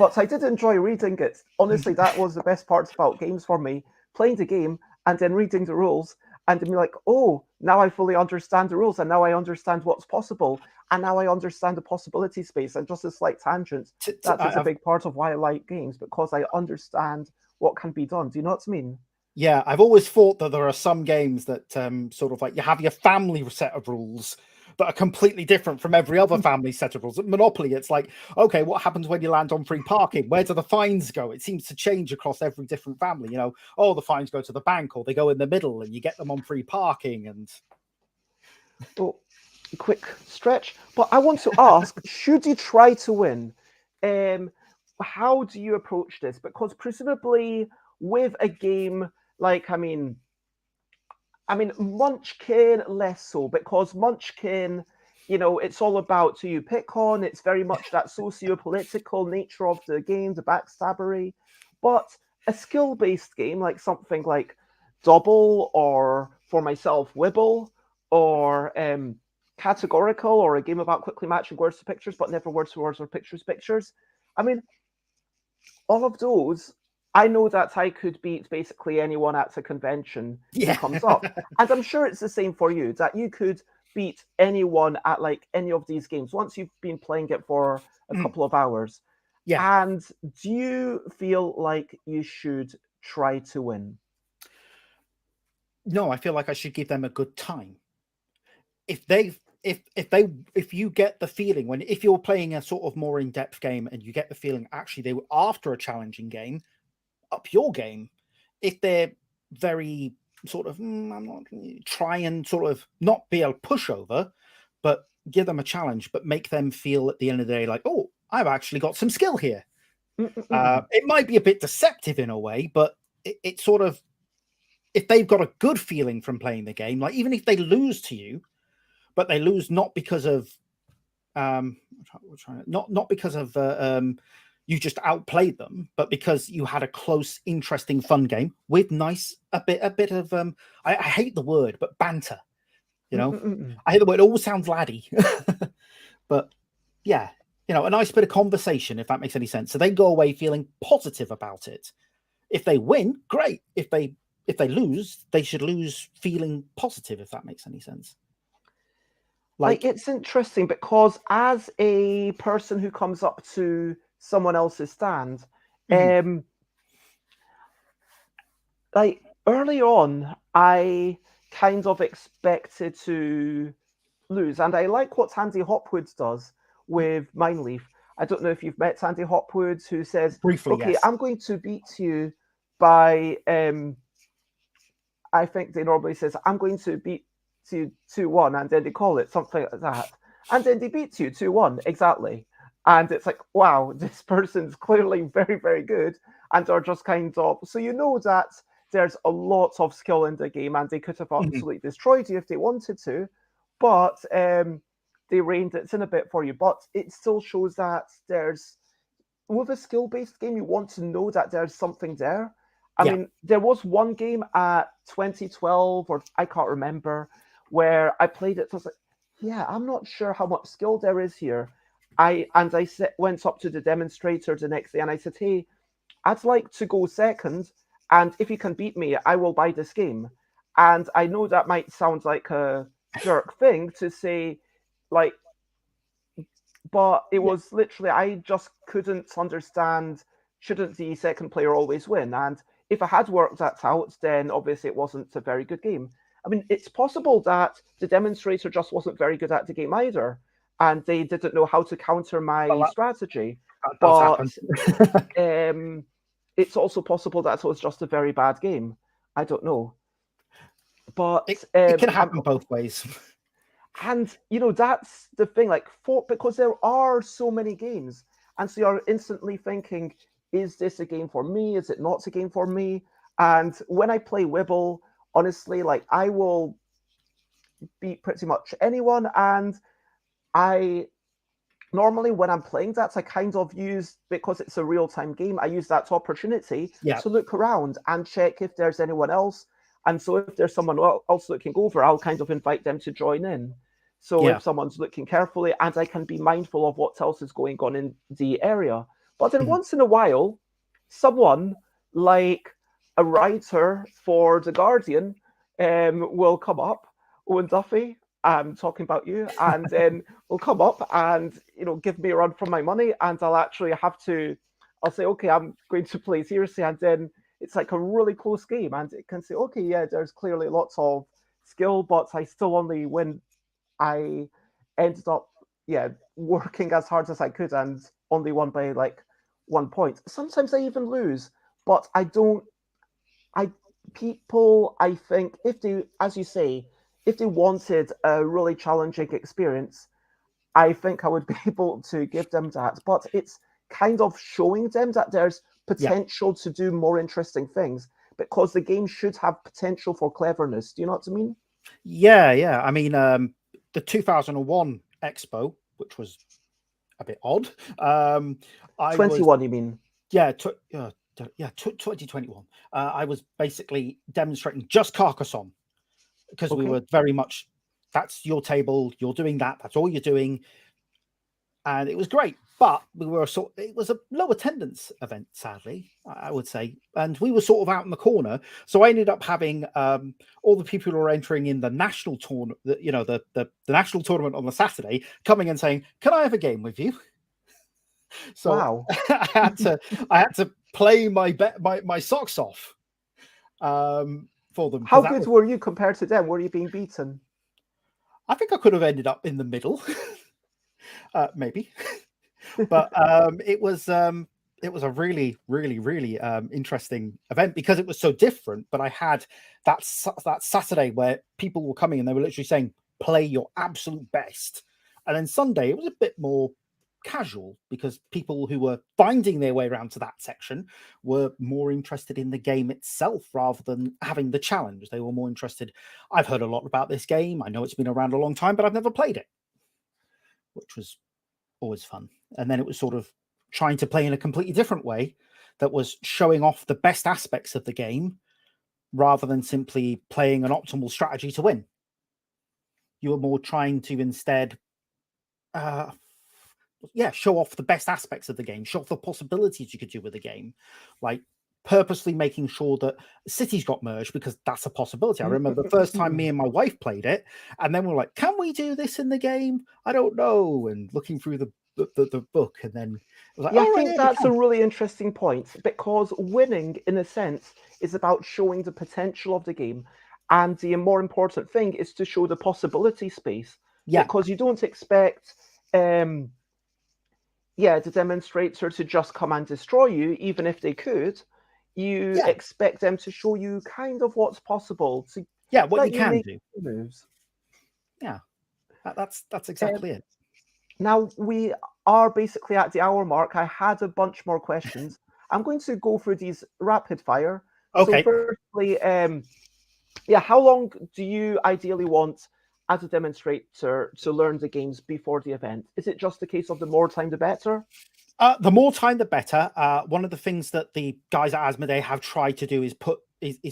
Speaker 1: But I did enjoy reading it. Honestly, that was the best part about games for me. Playing the game and then reading the rules and then be like, oh, now I fully understand the rules and now I understand what's possible and now I understand the possibility space. And just a slight tangent, that is a big part of why I like games, because I understand what can be done. Do you know what I mean?
Speaker 2: Yeah, I've always thought that there are some games that sort of like you have your family set of rules that are completely different from every other family set of rules. At Monopoly, it's like, okay, what happens when you land on free parking? Where do the fines go? It seems to change across every different family. You know, oh, the fines go to the bank, or they go in the middle, and you get them on free parking. And
Speaker 1: Oh, quick stretch. But I want to ask, should you try to win? Um, how do you approach this? Because presumably with a game like, I mean, Munchkin less so, because Munchkin, it's all about who you pick on. It's very much that socio-political nature of the game, the backstabbery. But a skill-based game, like something like Double, or for myself, Wibble, or Categorical, or a game about quickly matching words to pictures, but never words to words or pictures pictures. I mean, all of those, I know that I could beat basically anyone at a convention who
Speaker 2: yeah,
Speaker 1: comes up. And I'm sure it's the same for you, that you could beat anyone at like any of these games once you've been playing it for a couple of hours.
Speaker 2: yeah.
Speaker 1: And do you feel like you should try to win?
Speaker 2: No, I feel like I should give them a good time. If you get the feeling if you're playing a sort of more in-depth game and you get the feeling actually they were after a challenging game, up your game. If they're very sort of I'm not try and sort of not be a pushover, but give them a challenge, but make them feel at the end of the day like, oh, I've actually got some skill here. It might be a bit deceptive in a way, but it sort of, if they've got a good feeling from playing the game, like even if they lose to you, but they lose not because of not because of you just outplayed them, but because you had a close, interesting, fun game with a bit of I hate the word, but banter. You know, I hate the word. It all sounds laddie, but yeah, a nice bit of conversation, if that makes any sense. So they go away feeling positive about it. If they win, great. If they lose, they should lose feeling positive, if that makes any sense.
Speaker 1: Like, it's interesting because as a person who comes up to someone else's stand, like early on, I kind of expected to lose, and I like what Tandy Hopwood does with Mindleaf. I don't know if you've met Tandy Hopwood, who says,
Speaker 2: briefly,
Speaker 1: "Okay,
Speaker 2: yes.
Speaker 1: I'm going to beat you by." I think they normally says, "I'm going to beat you 2-1," and then they call it something like that, and then they beat you 2-1 exactly, and it's like, wow, this person's clearly very, very good, and are just kind of, so you know that there's a lot of skill in the game, and they could have absolutely destroyed you if they wanted to, but they reined it in a bit for you. But it still shows that there's, with a skill-based game, you want to know that there's something there. I mean, there was one game at 2012, or I can't remember, where I played it. So I was like, yeah, I'm not sure how much skill there is here. I went up to the demonstrator the next day and I said, hey, I'd like to go second, and if you can beat me, I will buy this game. And I know that might sound like a jerk thing to say, like, but it was literally, I just couldn't understand, shouldn't the second player always win? And if I had worked that out, then obviously it wasn't a very good game. I mean, it's possible that the demonstrator just wasn't very good at the game either, and they didn't know how to counter my strategy. But it's also possible that it was just a very bad game. I don't know. But
Speaker 2: it can happen both ways.
Speaker 1: And that's the thing, like, because there are so many games, and so you're instantly thinking, is this a game for me? Is it not a game for me? And when I play Wibble, honestly, like, I will beat pretty much anyone. And I normally, when I'm playing that, I kind of use, because it's a real-time game, I use that opportunity to look around and check if there's anyone else. And so if there's someone else looking over, I'll kind of invite them to join in. So if someone's looking carefully, and I can be mindful of what else is going on in the area. But then once in a while, someone like a writer for The Guardian will come up, Owen Duffy, I'm talking about you, and then will come up and give me a run for my money, and I'll actually have to, I'll say, okay, I'm going to play seriously, and then it's like a really close game, and it can say, okay, yeah, there's clearly lots of skill, but I still only win. I ended up, yeah, working as hard as I could and only won by like 1 point. Sometimes I even lose, but I don't. I people, I think, if they, as you say, if they wanted a really challenging experience, I think I would be able to give them that. But it's kind of showing them that there's
Speaker 2: Yeah.
Speaker 1: potential to do more interesting things because the game should have potential for cleverness. Do you know what I mean?
Speaker 2: Yeah. I mean, the 2001 Expo, which was a bit odd. I was
Speaker 1: 21, you mean?
Speaker 2: yeah, 2021. I was basically demonstrating just Carcassonne because we
Speaker 1: Okay.
Speaker 2: were very much that's your table, you're doing that, that's all you're doing, and it was great. But it was a low attendance event, sadly, I would say, and we were sort of out in the corner. So I ended up having all the people who were entering in the national tournament, the national tournament on the Saturday, coming and saying, "Can I have a game with you?" So
Speaker 1: Wow.
Speaker 2: I had to play my socks off for them
Speaker 1: How
Speaker 2: because that
Speaker 1: good
Speaker 2: was.
Speaker 1: were you compared to them? Were you being beaten?
Speaker 2: I think I could have ended up in the middle, maybe, but it was a really, really, really interesting event because it was so different. But I had that Saturday where people were coming and they were literally saying, "Play your absolute best," and then Sunday it was a bit more casual because people who were finding their way around to that section were more interested in the game itself rather than having the challenge. They were more interested. I've heard a lot about this game. I know it's been around a long time, but I've never played it, which was always fun. And then it was sort of trying to play in a completely different way that was showing off the best aspects of the game rather than simply playing an optimal strategy to win. You were more trying to instead show off the best aspects of the game, show off the possibilities you could do with the game, like purposely making sure that cities got merged because that's a possibility. I remember the first time me and my wife played it, and then we're like, "Can we do this in the game? I don't know." And looking through the book, and then it was like,
Speaker 1: Yeah, I
Speaker 2: "Oh right,
Speaker 1: think
Speaker 2: yeah, we
Speaker 1: that's a
Speaker 2: can."
Speaker 1: really interesting point because winning, in a sense, is about showing the potential of the game. And the more important thing is to show the possibility space
Speaker 2: Yeah,
Speaker 1: because you don't expect, um, yeah, the demonstrator to just come and destroy you, even if they could. You
Speaker 2: yeah,
Speaker 1: expect them to show you kind of what's possible to
Speaker 2: yeah. What you
Speaker 1: let you
Speaker 2: can
Speaker 1: make
Speaker 2: do.
Speaker 1: moves.
Speaker 2: Yeah, that's
Speaker 1: Um,
Speaker 2: exactly it.
Speaker 1: Now we are basically at the hour mark. I had a bunch more questions. I'm going to go through these rapid fire. So,
Speaker 2: Okay.
Speaker 1: firstly, yeah, how long do you ideally want as a demonstrator to learn the games before the event? Is it just a case of the more time the better?
Speaker 2: The more time, the better. One of the things that the guys at Asmodee have tried to do is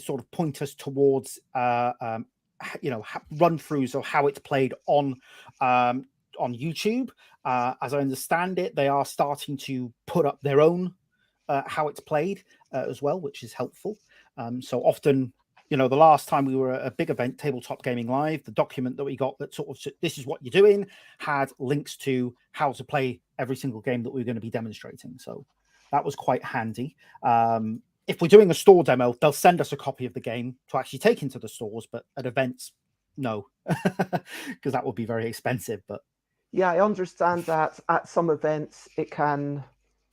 Speaker 2: sort of point us towards, run throughs of how it's played on YouTube. As I understand it, they are starting to put up their own how it's played as well, which is helpful. So often, the last time we were at a big event, Tabletop Gaming Live, the document that we got that sort of this is what you're doing had links to how to play every single game that we were going to be demonstrating. So that was quite handy. If we're doing a store demo, they'll send us a copy of the game to actually take into the stores, but at events, no, because that would be very expensive. But
Speaker 1: Yeah, I understand that at some events it can.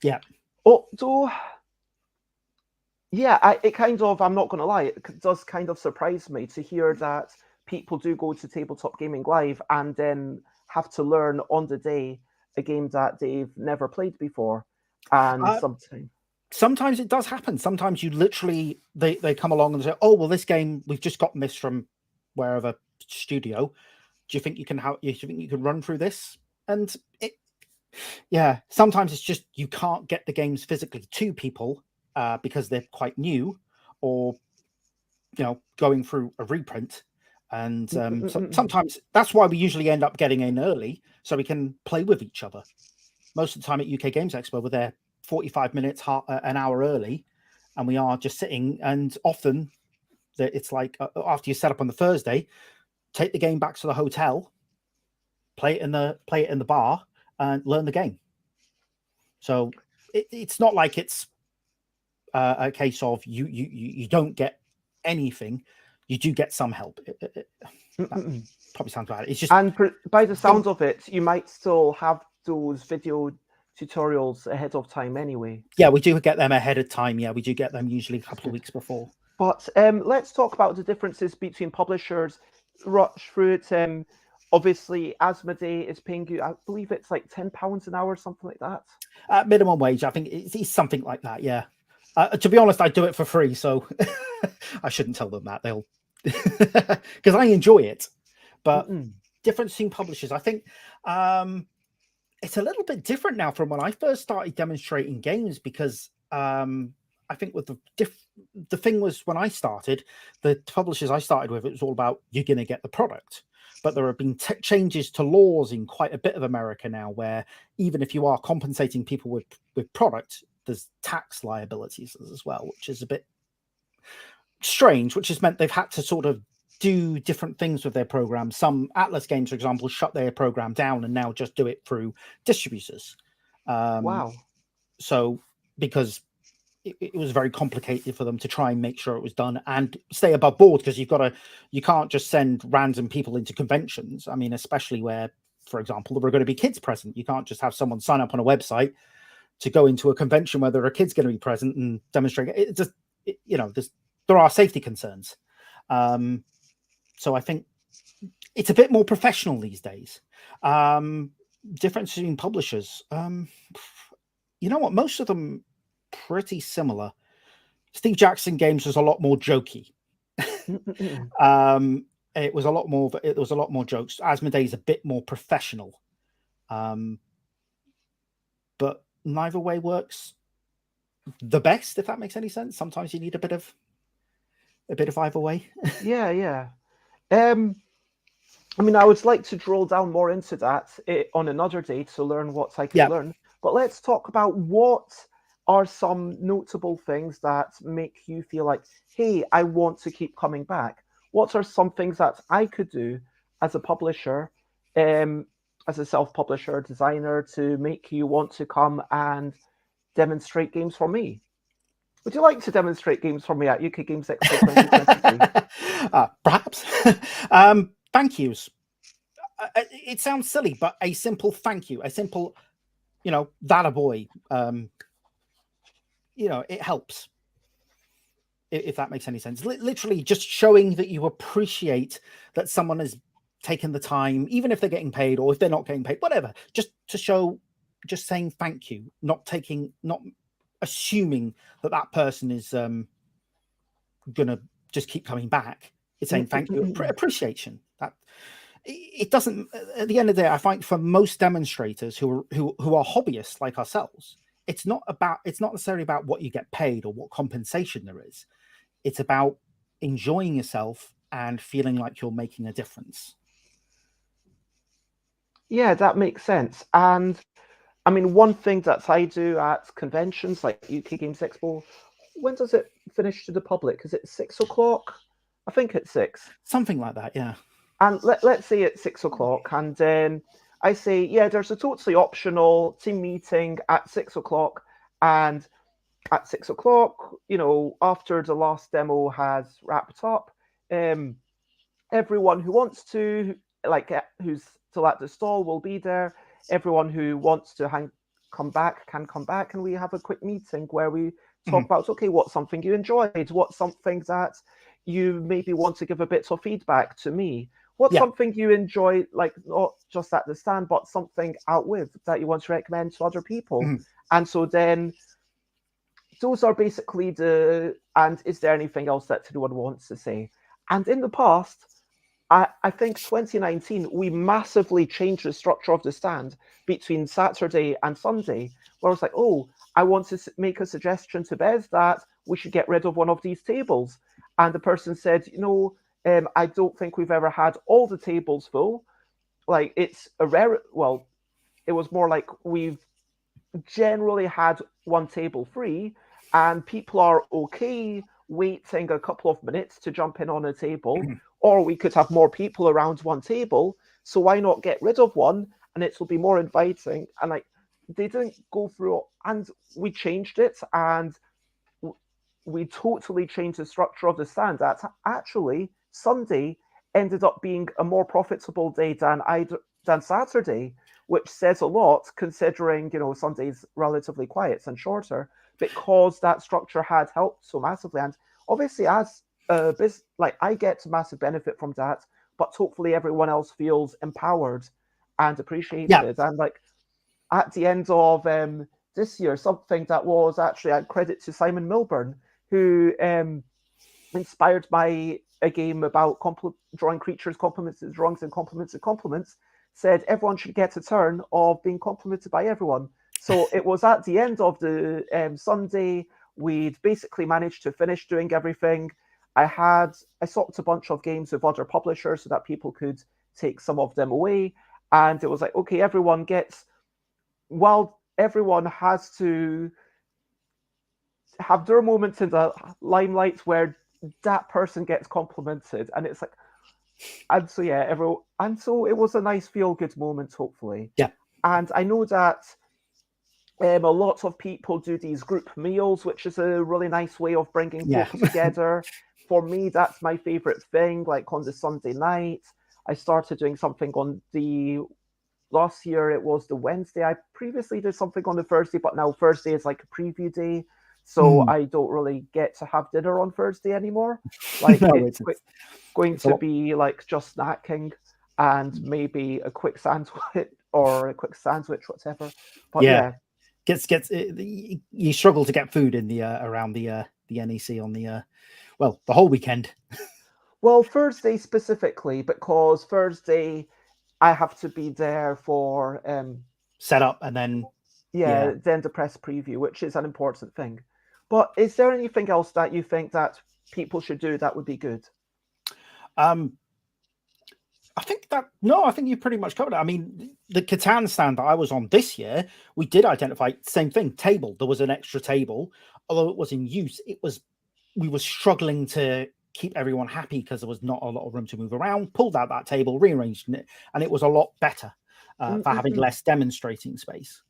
Speaker 2: yeah,
Speaker 1: Although, yeah, it kind of, I'm not going to lie, it does kind of surprise me to hear that people do go to Tabletop Gaming Live and then have to learn on the day a game that they've never played before. And
Speaker 2: sometimes it does happen. Sometimes you literally they come along and say, "Oh, well, this game we've just gotten this from wherever studio. Do you think you can run through this?" And sometimes it's just you can't get the games physically to people because they're quite new, or going through a reprint. And sometimes that's why we usually end up getting in early so we can play with each other. Most of the time at UK Games Expo, we're there 45 minutes, an hour early, and we are just sitting. And often it's like after you set up on the Thursday, take the game back to the hotel, play it in the bar, and learn the game. So it's not like it's a case of you don't get anything, you do get some help. That probably sounds bad. It's just,
Speaker 1: And by the sound of it, you might still have those video tutorials ahead of time anyway.
Speaker 2: yeah, we do get them ahead of time. Yeah, we do get them usually a couple of weeks before.
Speaker 1: But let's talk about the differences between publishers. Rush through it. Obviously, Asmodee is paying you, I believe it's like £10 an hour, something like that.
Speaker 2: Minimum wage, I think it's something like that. Yeah. To be honest, I do it for free, so I shouldn't tell them that. They'll because I enjoy it. But difference between publishers, I think it's a little bit different now from when I first started demonstrating games, because I think with the thing was, when I started, the publishers I started with, it was all about you're going to get the product. But there have been changes to laws in quite a bit of America now, where even if you are compensating people with product, there's tax liabilities as well, which is a bit strange, which has meant they've had to sort of do different things with their program. Some Atlas games, for example, shut their program down and now just do it through distributors.
Speaker 1: Wow.
Speaker 2: So because it was very complicated for them to try and make sure it was done and stay above board, because you can't just send random people into conventions. I mean, especially where, for example, there are going to be kids present. You can't just have someone sign up on a website to go into a convention where there are kids going to be present and demonstrate. It just, there are safety concerns. So I think it's a bit more professional these days. Difference between publishers. You know what? Most of them pretty similar. Steve Jackson Games was a lot more jokey. It was a lot more jokes. Asmodee is a bit more professional. But neither way works the best, if that makes any sense. Sometimes you need a bit of either way.
Speaker 1: Yeah. I mean, I would like to drill down more into that on another day to learn what I can learn. But let's talk about what are some notable things that make you feel like, hey, I want to keep coming back. What are some things that I could do as a publisher, as a self-publisher, designer, to make you want to come and demonstrate games for me? Would you like to demonstrate games for me at UK Games Expo 2023?
Speaker 2: Perhaps. Thank yous. It sounds silly, but a simple thank you, a simple, that a boy, it helps. If that makes any sense. Literally just showing that you appreciate that someone has taken the time, even if they're getting paid or if they're not getting paid, whatever, just to show, just saying thank you, not assuming that person is gonna just keep coming back. It's saying thank you, appreciation. That it doesn't. At the end of the day, I find for most demonstrators who are hobbyists like ourselves, it's not necessarily about what you get paid or what compensation there is. It's about enjoying yourself and feeling like you're making a difference.
Speaker 1: Yeah, that makes sense. And I mean, one thing that I do at conventions like UK Games Expo, when does it finish to the public? Is it 6 o'clock? I think it's 6.
Speaker 2: Something like that, yeah.
Speaker 1: And let's say it's 6 o'clock, and then I say, yeah, there's a totally optional team meeting at 6 o'clock. And at 6 o'clock, after the last demo has wrapped up, everyone who wants to, who's still at the stall will be there. Everyone who wants to come back can come back, and we have a quick meeting where we talk about, okay, what's something you enjoyed? What's something that you maybe want to give a bit of feedback to me? What's something you enjoy, like not just at the stand, but something out with that you want to recommend to other people? And so then those are basically and is there anything else that anyone wants to say? And in the past, I think 2019, we massively changed the structure of the stand between Saturday and Sunday, where I was like, oh, I want to make a suggestion to Bez that we should get rid of one of these tables. And the person said, I don't think we've ever had all the tables full. Like, it's a rare, well, it was more like we've generally had one table free, and people are okay waiting a couple of minutes to jump in on a table, or we could have more people around one table. So why not get rid of one, and it will be more inviting? And they didn't go through, and we changed it, and we totally changed the structure of the stand. That actually Sunday ended up being a more profitable day than Saturday, which says a lot considering Sunday's relatively quiet and shorter, because that structure had helped so massively. And obviously, as a business, like I get massive benefit from that, but hopefully everyone else feels empowered and appreciated. And like at the end of this year, something that was actually a credit to Simon Milburn, who inspired by a game about drawing creatures, compliments and drawings, and compliments, said everyone should get a turn of being complimented by everyone. So it was at the end of the Sunday, we'd basically managed to finish doing everything. I swapped a bunch of games with other publishers so that people could take some of them away. And it was like, okay, while everyone has to have their moments in the limelight where that person gets complimented, and it's like, and so yeah, so it was a nice feel-good moment, hopefully.
Speaker 2: Yeah.
Speaker 1: And I know that a lot of people do these group meals, which is a really nice way of bringing folk together. For me, that's my favorite thing. Like on the Sunday night, I started doing something on last year it was the Wednesday. I previously did something on the Thursday, but now Thursday is like a preview day. So I don't really get to have dinner on Thursday anymore. Like it's going to be like just snacking and maybe a quick sandwich or whatever. But yeah.
Speaker 2: You struggle to get food in the around the NEC on the whole weekend.
Speaker 1: Well, Thursday specifically, because Thursday I have to be there for
Speaker 2: set up and then
Speaker 1: then the press preview, which is an important thing. But is there anything else that you think that people should do that would be good?
Speaker 2: I think you pretty much covered it. I mean, the Catan stand that I was on this year, we did identify same thing, table. There was an extra table, although it was in use. We were struggling to keep everyone happy because there was not a lot of room to move around. Pulled out that table, rearranged it, and it was a lot better for having less demonstrating space.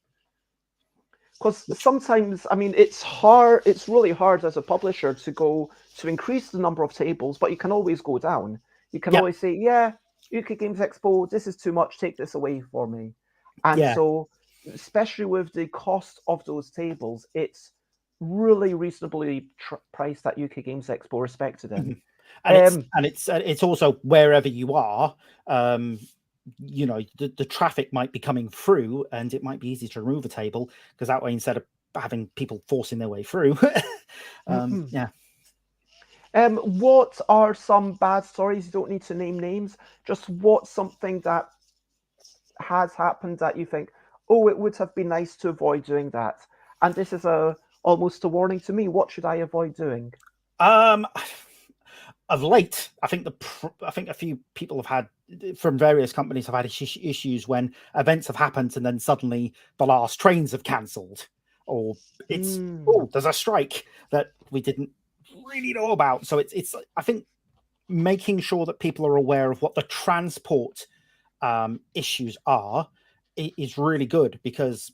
Speaker 1: Because sometimes, I mean, it's really hard as a publisher to increase the number of tables, but you can always go down. You can always say, UK Games Expo, this is too much, take this away for me. And so, especially with the cost of those tables, it's really reasonably priced at UK Games Expo, respected in.
Speaker 2: And it's also wherever you are, the traffic might be coming through, and it might be easy to remove a table because that way, instead of having people forcing their way through,
Speaker 1: what are some bad stories? You don't need to name names. Just what's something that has happened that you think, oh, it would have been nice to avoid doing that. And this is almost a warning to me. What should I avoid doing?
Speaker 2: Of late, I think a few people have had from various companies have had issues when events have happened and then suddenly the last trains have cancelled, or there's a strike that we didn't really know about. So it's I think making sure that people are aware of what the transport issues are is really good, because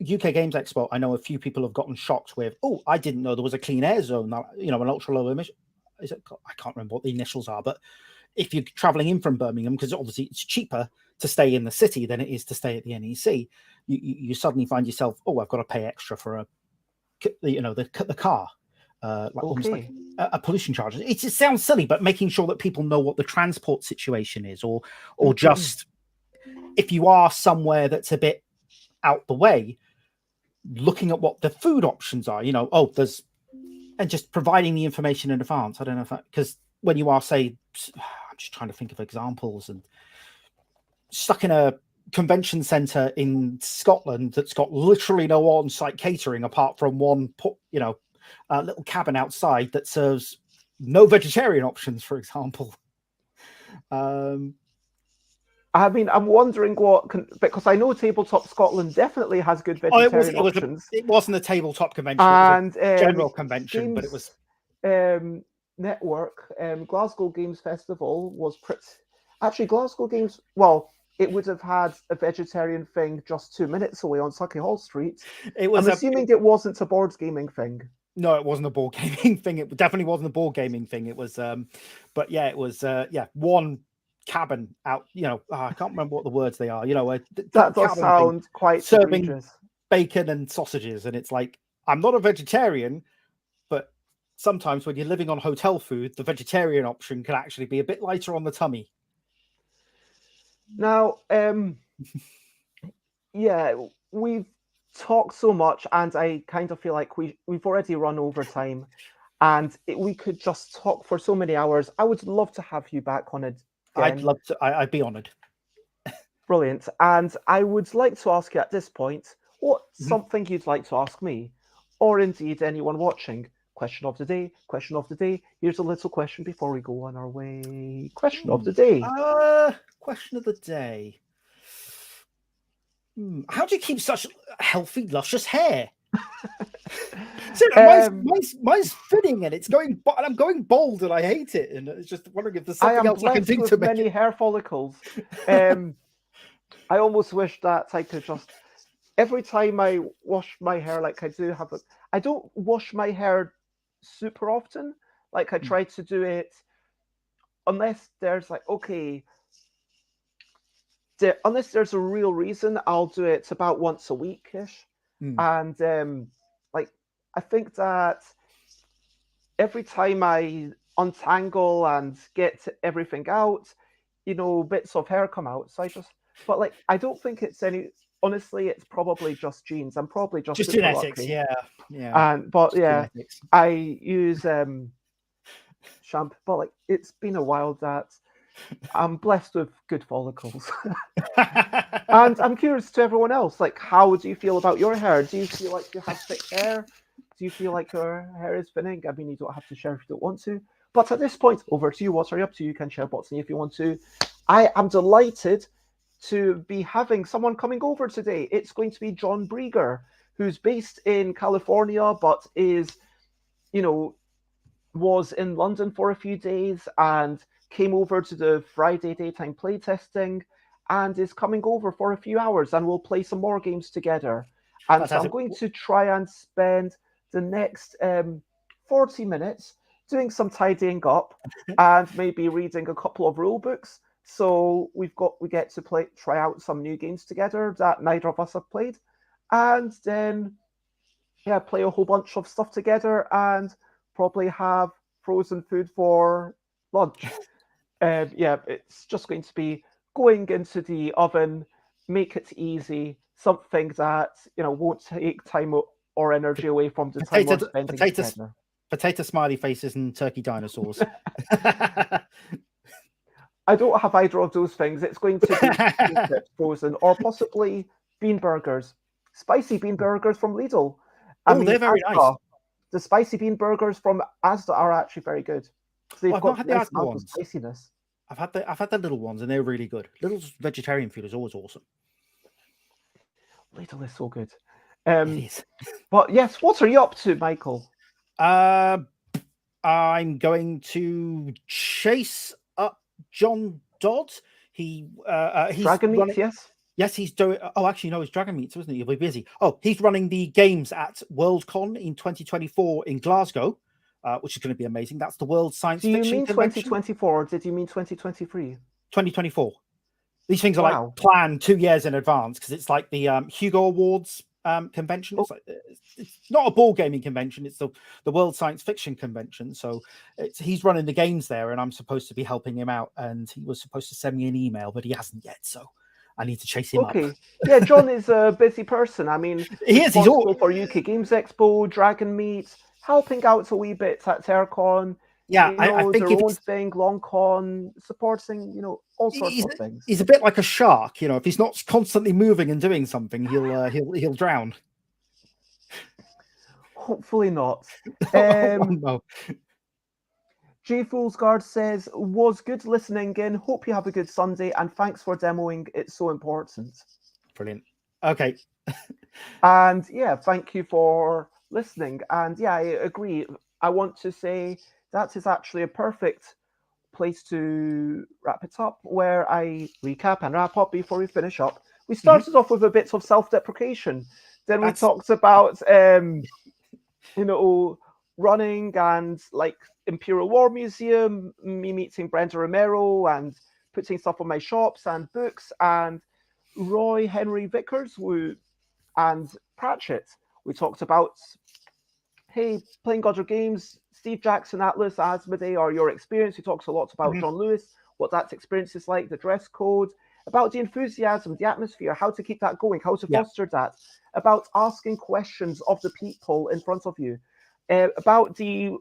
Speaker 2: UK Games Expo, I know a few people have gotten shocked with, I didn't know there was a clean air zone, an ultra low emission. I can't remember what the initials are, but if you're traveling in from Birmingham, because obviously it's cheaper to stay in the city than it is to stay at the NEC, you suddenly find yourself, I've got to pay extra for the car, almost like a pollution charge. It sounds silly, but making sure that people know what the transport situation is, or just if you are somewhere that's a bit out the way, looking at what the food options are, and just providing the information in advance. I don't know if because when you are, say, I'm just trying to think of examples, and stuck in a convention centre in Scotland that's got literally no on-site catering apart from one, little cabin outside that serves no vegetarian options, for example.
Speaker 1: I mean, I'm wondering because I know Tabletop Scotland definitely has good vegetarian options.
Speaker 2: It wasn't a tabletop convention, and it was a general convention, but it was
Speaker 1: network. Glasgow Games Festival was actually Glasgow Games. Well, it would have had a vegetarian thing just 2 minutes away on Sucky Hall Street. I'm assuming it wasn't a board gaming thing.
Speaker 2: No, it wasn't a board gaming thing. It definitely wasn't a board gaming thing. It was, but yeah, it was, one cabin out. I can't remember what the words they are. A
Speaker 1: That does
Speaker 2: cabin thing
Speaker 1: sound quite
Speaker 2: serving
Speaker 1: egregious.
Speaker 2: bacon and sausages, and it's like, I'm not a vegetarian, but sometimes when you're living on hotel food, the vegetarian option can actually be a bit lighter on the tummy.
Speaker 1: Now, yeah, we've talked so much, and I kind of feel like we've already run over time, and we could just talk for so many hours. I would love to have you back on it again.
Speaker 2: I'd love to. I'd be honoured.
Speaker 1: Brilliant. And I would like to ask you at this point, what's something you'd like to ask me, or indeed anyone watching? Question of the day. Question of the day. Here's a little question before we go on our way. Question of the day.
Speaker 2: Question of the day. How do you keep such healthy, luscious hair? Mine's thinning and it's going, and I'm going bald, and I hate it. And it's just wondering if there's something else I can do to make
Speaker 1: many hair follicles. I almost wish that I could just, every time I wash my hair, like I do have I don't wash my hair super often. Like I try to do it unless there's like, unless there's a real reason, I'll do it about once a week-ish. And like, I think that every time I untangle and get everything out, bits of hair come out. So but like, I don't think it's honestly, it's probably just genes. I'm probably just
Speaker 2: genetics.
Speaker 1: Lucky.
Speaker 2: Yeah.
Speaker 1: But yeah, genetics. I use shampoo, but like, it's been a while that I'm blessed with good follicles. And I'm curious to everyone else, like, how do you feel about your hair? Do you feel like you have thick hair? Do you feel like your hair is thinning? I mean, you don't have to share if you don't want to. But at this point, over to you. What are you up to? You can share Botsy if you want to. I am delighted to be having someone coming over today. It's going to be John Brieger, who's based in California, but was in London for a few days and came over to the Friday daytime playtesting and is coming over for a few hours, and we'll play some more games together. And so I'm going to try and spend the next 40 minutes doing some tidying up and maybe reading a couple of rule books. So we get to try out some new games together that neither of us have played, and then play a whole bunch of stuff together and probably have frozen food for lunch. It's just going to be going into the oven, make it easy, something that won't take time or energy away from the time we're spending together.
Speaker 2: Potato smiley faces and turkey dinosaurs.
Speaker 1: I don't have either of those things. It's going to be frozen, or possibly bean burgers, spicy bean burgers from Lidl.
Speaker 2: They're very nice.
Speaker 1: The spicy bean burgers from Asda are actually very good.
Speaker 2: They've got had nice the ones. Spiciness. I've had the little ones, and they're really good. Lidl's vegetarian food is always awesome.
Speaker 1: Lidl is so good.
Speaker 2: It is.
Speaker 1: But yes, what are you up to, Michael?
Speaker 2: I'm going to chase up John Dodd. He's
Speaker 1: Dragon Meat, yes.
Speaker 2: Yes, he's doing. Oh, actually, no, it's Dragon Meats, wasn't he? He'll be busy. Oh, he's running the games at WorldCon in 2024 in Glasgow, which is going to be amazing. That's the World Science Fiction Convention.
Speaker 1: Do you mean 2024 or did you mean 2023?
Speaker 2: 2024. These things are like planned 2 years in advance because it's like the Hugo Awards convention. It's not a ball gaming convention. It's the World Science Fiction Convention. So he's running the games there, and I'm supposed to be helping him out. And he was supposed to send me an email, but he hasn't yet. So I need to chase him up.
Speaker 1: Yeah, John is a busy person. I mean,
Speaker 2: he's
Speaker 1: all for UK Games Expo, Dragon Meat, helping out a wee bit at Eastercon.
Speaker 2: Yeah, I think
Speaker 1: their own thing, LongCon, supporting, all sorts of things.
Speaker 2: He's a bit like a shark, if he's not constantly moving and doing something, he'll drown.
Speaker 1: Hopefully not.
Speaker 2: No.
Speaker 1: J Foolsguard says, was good listening in. Hope you have a good Sunday, and thanks for demoing. It's so important.
Speaker 2: Brilliant. Okay.
Speaker 1: And yeah, thank you for listening. And yeah, I agree. I want to say that is actually a perfect place to wrap it up, where I recap and wrap up before we finish up. We started off with a bit of self-deprecation. Then we talked about, running, and like Imperial War Museum, me meeting Brenda Romero and putting stuff on my shops and books, and Roy Henry Vickers and Pratchett. We talked about, hey, playing Godger games, Steve Jackson, Atlas, Asmodee, or your experience. He talks a lot about John Lewis, what that experience is like, the dress code, about the enthusiasm, the atmosphere, how to keep that going, how to foster that, about asking questions of the people in front of you, about the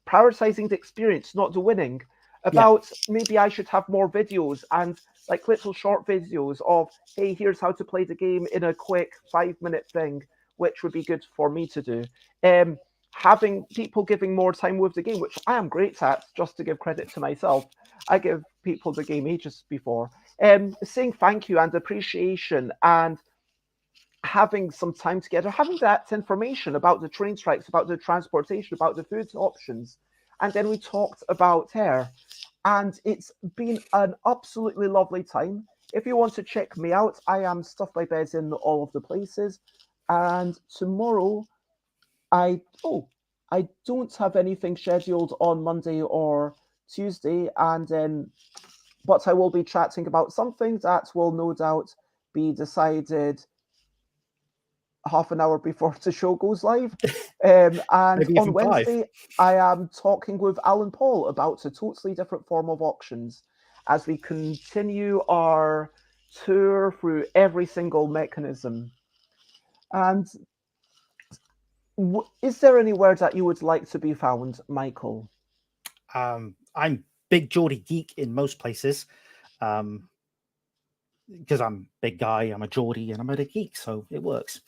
Speaker 1: prioritizing the experience, not the winning, about maybe I should have more videos and like little short videos of, hey, here's how to play the game in a quick 5-minute thing, which would be good for me to do. Having people giving more time with the game, which I am great at, just to give credit to myself. I give people the game ages before. Saying thank you and appreciation and having some time together, having that information about the train strikes, about the transportation, about the food options. And then we talked about hair. And it's been an absolutely lovely time. If you want to check me out, I am Stuff by Beds in all of the places. And tomorrow, I don't have anything scheduled on Monday or Tuesday, and then but I will be chatting about something that will no doubt be decided half an hour before the show goes live. And on Wednesday, I am talking with Alan Paul about a totally different form of auctions as we continue our tour through every single mechanism. And is there anywhere that you would like to be found, Michael?
Speaker 2: I'm big Geordie geek in most places. Because I'm a big guy, I'm a Geordie, and I'm a geek, so it works.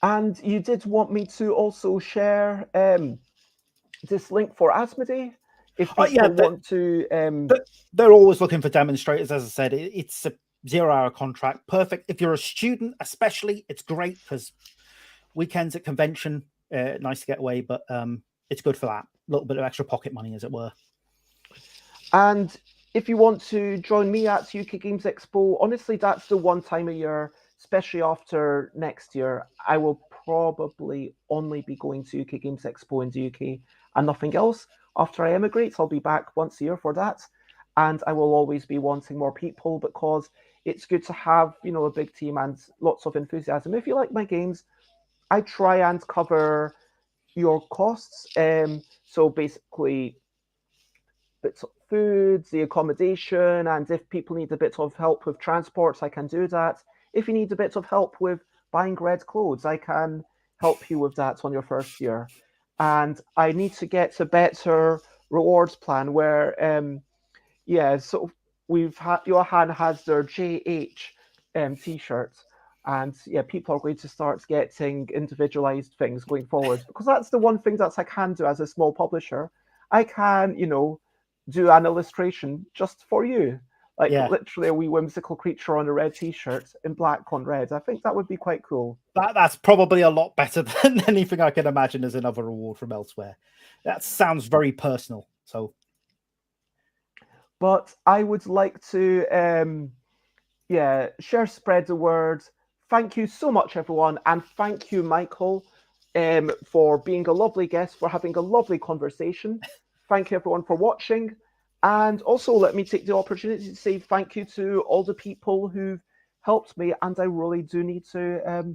Speaker 1: And you did want me to also share this link for Asmodee if people want to.
Speaker 2: They're always looking for demonstrators. As I said, it's a 0-hour contract, perfect if you're a student, especially. It's great because weekends at convention, nice to get away, but it's good for that little bit of extra pocket money, as it were.
Speaker 1: And if you want to join me at UK Games Expo, honestly, that's the one time a year, especially after next year, I will probably only be going to UK Games Expo in the UK and nothing else. After I emigrate, I'll be back once a year for that. And I will always be wanting more people because it's good to have, a big team and lots of enthusiasm. If you like my games, I try and cover your costs. So basically, bits of food, the accommodation, and if people need a bit of help with transport, I can do that. If you need a bit of help with buying red clothes, I can help you with that on your first year. And I need to get a better rewards plan where, so we've had Johan has their JH t-shirts, and people are going to start getting individualized things going forward because that's the one thing that I can do as a small publisher. I can, do an illustration just for you, like literally a wee whimsical creature on a red t-shirt in black on red. I think that would be quite cool.
Speaker 2: That's probably a lot better than anything I can imagine as another reward from elsewhere. That sounds very personal. So,
Speaker 1: but I would like to spread the word. Thank you so much, everyone, and thank you, Michael, for being a lovely guest, for having a lovely conversation. Thank you, everyone, for watching. And also, let me take the opportunity to say thank you to all the people who've helped me. And I really do need to,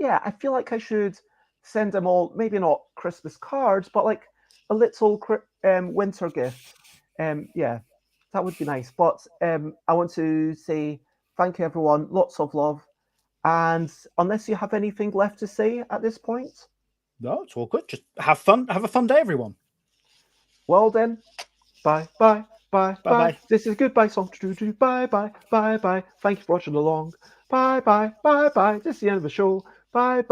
Speaker 1: I feel like I should send them all, maybe not Christmas cards, but like a little winter gift. That would be nice. But I want to say thank you, everyone. Lots of love. And unless you have anything left to say at this point?
Speaker 2: No, it's all good. Just have fun. Have a fun day, everyone.
Speaker 1: Well then, bye. This is a goodbye song. Bye. Thank you for watching along. Bye. This is the end of the show. Bye.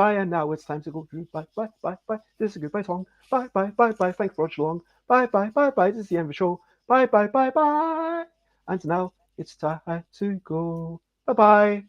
Speaker 1: And now it's time to go. Bye. This is a goodbye song. Bye. Thank you for watching along. Bye. This is the end of the show. Bye. And now it's time to go. Bye.